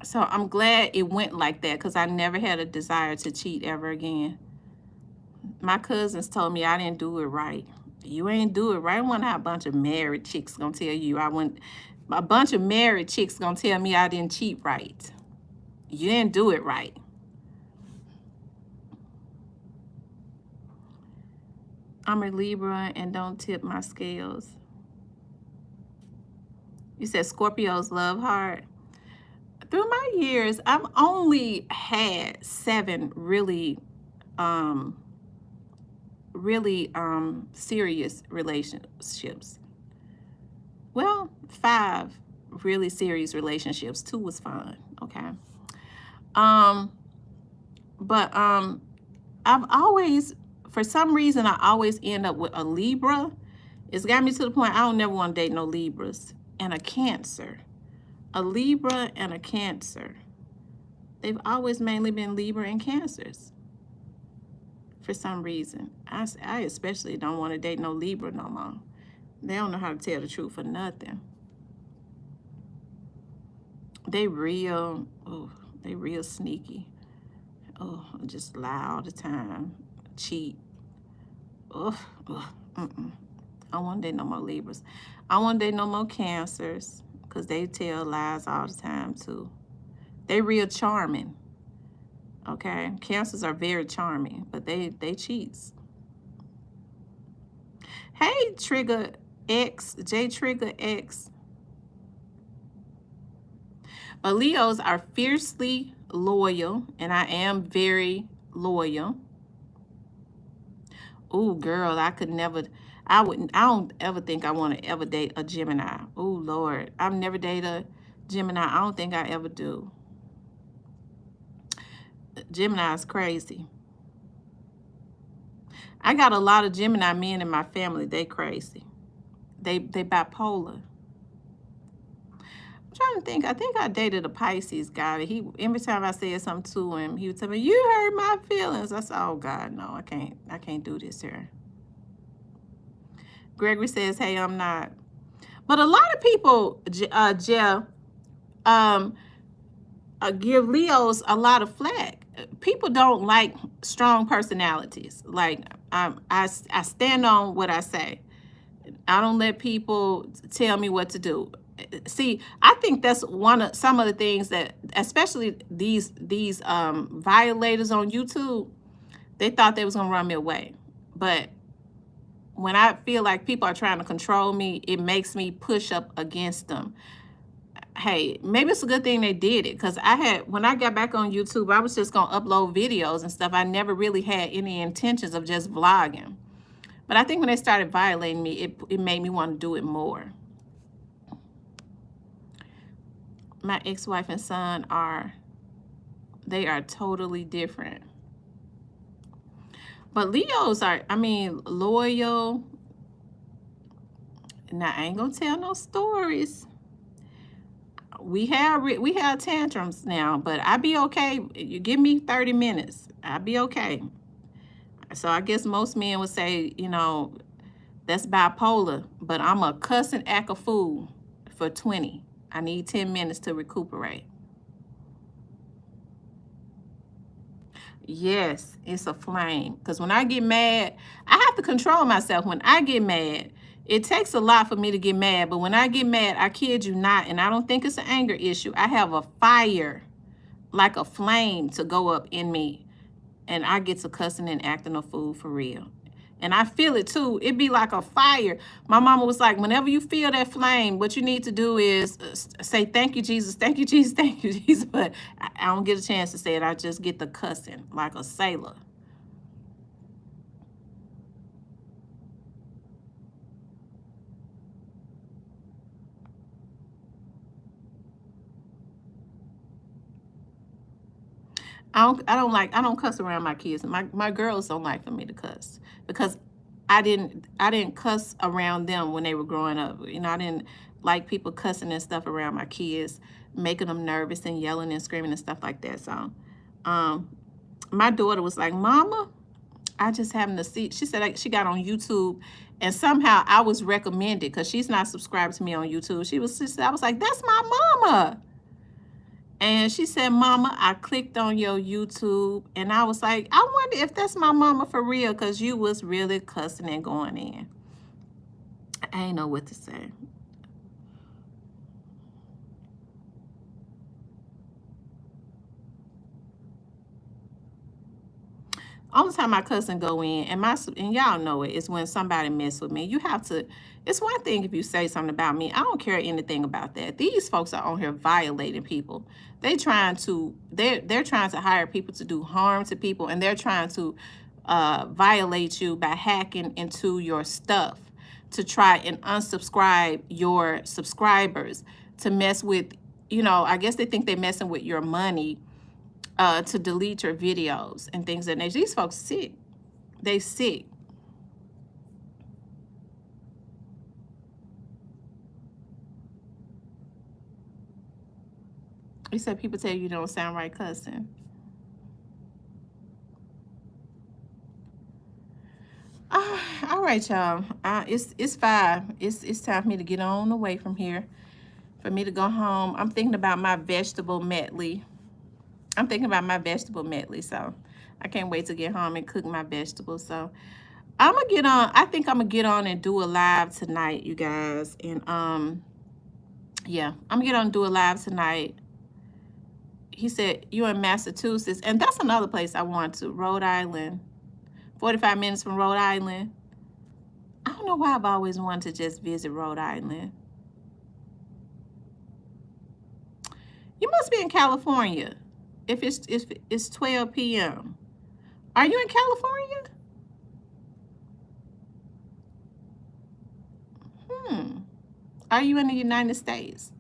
So I'm glad it went like that because I never had a desire to cheat ever again. My cousins told me I didn't do it right. You ain't do it right. I wonder how a bunch of married chicks gonna tell you a bunch of married chicks gonna tell me I didn't cheat right. You didn't do it right. I'm a Libra and don't tip my scales. You said Scorpios love hard. Through my years, I've only had 7 really serious relationships. Well, 5 really serious relationships. 2 was fun, okay? But I've always, for some reason, I always end up with a Libra. It's got me to the point I don't never want to date no Libras. And a Cancer. A Libra and a Cancer. They've always mainly been Libra and Cancers. For some reason. I especially don't want to date no Libra no more. They don't know how to tell the truth for nothing. They real sneaky. Oh, just lie all the time. Cheat. I don't want to date no more Libras. I don't want to date no more Cancers because they tell lies all the time too. They real charming. Okay? Cancers are very charming, but they cheats. Hey, Trigger X, J Trigger X. But Leos are fiercely loyal, and I am very loyal. Ooh, girl, I don't ever think I want to ever date a Gemini. Ooh, Lord, I've never dated a Gemini. I don't think I ever do. Gemini is crazy. I got a lot of Gemini men in my family. They crazy. They bipolar. I'm trying to think. I think I dated a Pisces guy. Every time I said something to him, he would tell me, "You hurt my feelings." I said, "Oh God, no, I can't do this here." Gregory says, "Hey, I'm not." But a lot of people, Jeff, give Leos a lot of flack. People don't like strong personalities. Like I stand on what I say. I don't let people tell me what to do. See, I think that's some of the things that, especially these violators on YouTube, they thought they was gonna run me away. But when I feel like people are trying to control me, it makes me push up against them. hey, maybe it's a good thing they did it, because I had, when I got back on YouTube, I was just gonna upload videos and stuff. I never really had any intentions of just vlogging. But I think when they started violating me, it made me want to do it more. My ex-wife and son they are totally different. But Leos are, I mean, loyal. Now, I ain't gonna tell no stories. We have tantrums now, but I be okay. You give me 30 minutes, I'll be okay. So I guess most men would say, you know, that's bipolar, but I'm a cussing act a fool for 20. I need 10 minutes to recuperate. Yes, it's a flame. Because when I get mad, I have to control myself. When I get mad, it takes a lot for me to get mad. But when I get mad, I kid you not, and I don't think it's an anger issue. I have a fire, like a flame, to go up in me. And I get to cussing and acting a fool for real. And I feel it too. It be like a fire. My mama was like, whenever you feel that flame, what you need to do is say, thank you, Jesus, thank you, Jesus, thank you, Jesus. But I don't get a chance to say it. I just get the cussing like a sailor. I don't cuss around my kids. My girls don't like for me to cuss, because I didn't cuss around them when they were growing up. You know, I didn't like people cussing and stuff around my kids, making them nervous and yelling and screaming and stuff like that. So um my daughter was like, Mama, I just happened to see, she said, like, she got on YouTube, and somehow I was recommended, because she's not subscribed to me on YouTube. She said, I was like, that's my mama. And she said, Mama, I clicked on your YouTube, and I was like, I wonder if that's my mama for real, because you was really cussing and going in. I ain't know what to say. Only time my cousin go in, and y'all know it, is when somebody mess with me. You have to, it's one thing if you say something about me. I don't care anything about that. These folks are on here violating people. They're trying to hire people to do harm to people, and they're trying to violate you by hacking into your stuff to try and unsubscribe your subscribers, to mess with, you know, I guess they think they're messing with your money, to delete your videos and things of that nature. These folks sick. They sick. You said people tell you don't sound right cussing. All right, y'all. It's 5. It's time for me to get on away from here. For me to go home. I'm thinking about my vegetable medley. So I can't wait to get home and cook my vegetables. So I'm gonna get on. I think I'm gonna get on and do a live tonight, you guys. And yeah, I'm gonna get on and do a live tonight. He said you're in Massachusetts, and that's another place I want to. Rhode Island, 45 minutes from Rhode Island. I don't know why I've always wanted to just visit Rhode Island. You must be in California. If it's 12 p.m. Are you in California? Are you in the United States?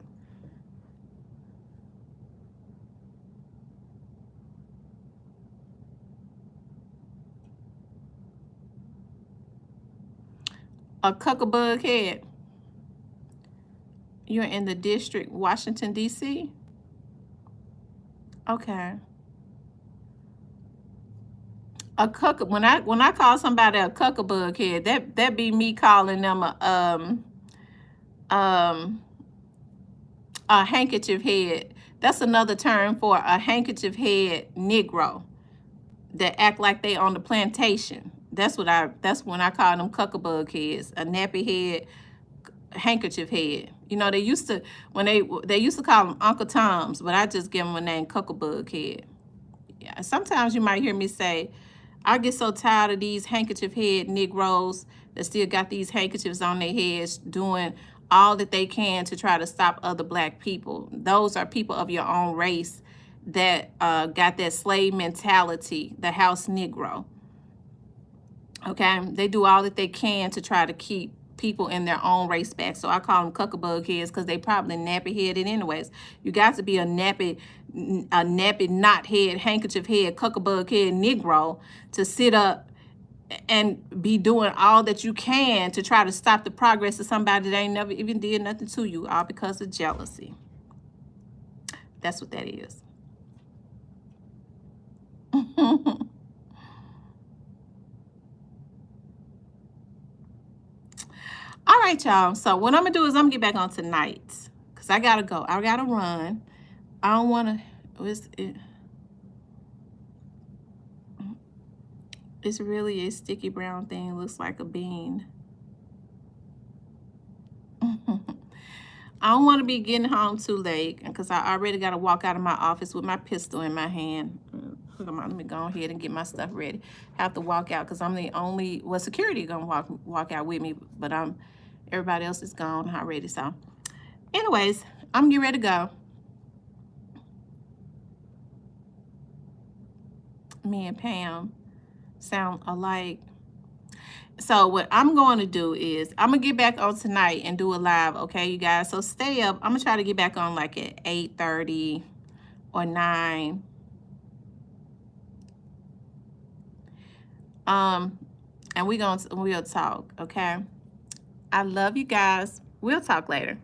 A cuckabug head. You're in the district, Washington, D.C.? Okay. When I call somebody a cuckabug head, that be me calling them a handkerchief head. That's another term for a handkerchief head Negro that act like they on the plantation. That's when I call them cuckabug heads, a nappy head, handkerchief head. You know, they used to call them Uncle Toms, but I just give them a name, cuckabug head. Yeah, sometimes you might hear me say, I get so tired of these handkerchief head Negroes that still got these handkerchiefs on their heads doing all that they can to try to stop other black people. Those are people of your own race that got that slave mentality, the house Negro. Okay, they do all that they can to try to keep people in their own race back. So I call them cuckabug heads because they probably nappy headed anyways. You got to be a nappy knot head, handkerchief head, cuckabug head Negro to sit up and be doing all that you can to try to stop the progress of somebody that ain't never even did nothing to you, all because of jealousy. That's what that is. All right, y'all. So what I'm gonna do is I'm gonna get back on tonight because I gotta go. I gotta run. I don't want to. It's really a sticky brown thing. Looks like a bean. I don't want to be getting home too late because I already got to walk out of my office with my pistol in my hand. Come on, let me go ahead and get my stuff ready. Have to walk out because I'm the only, well, security gonna walk out with me, but everybody else is gone already. So anyways, I'm getting ready to go. Me and Pam sound alike. So what I'm going to do is I'm going to get back on tonight and do a live, okay, you guys? So stay up. I'm going to try to get back on like at 8:30 or 9. And we'll talk, okay? I love you guys. We'll talk later.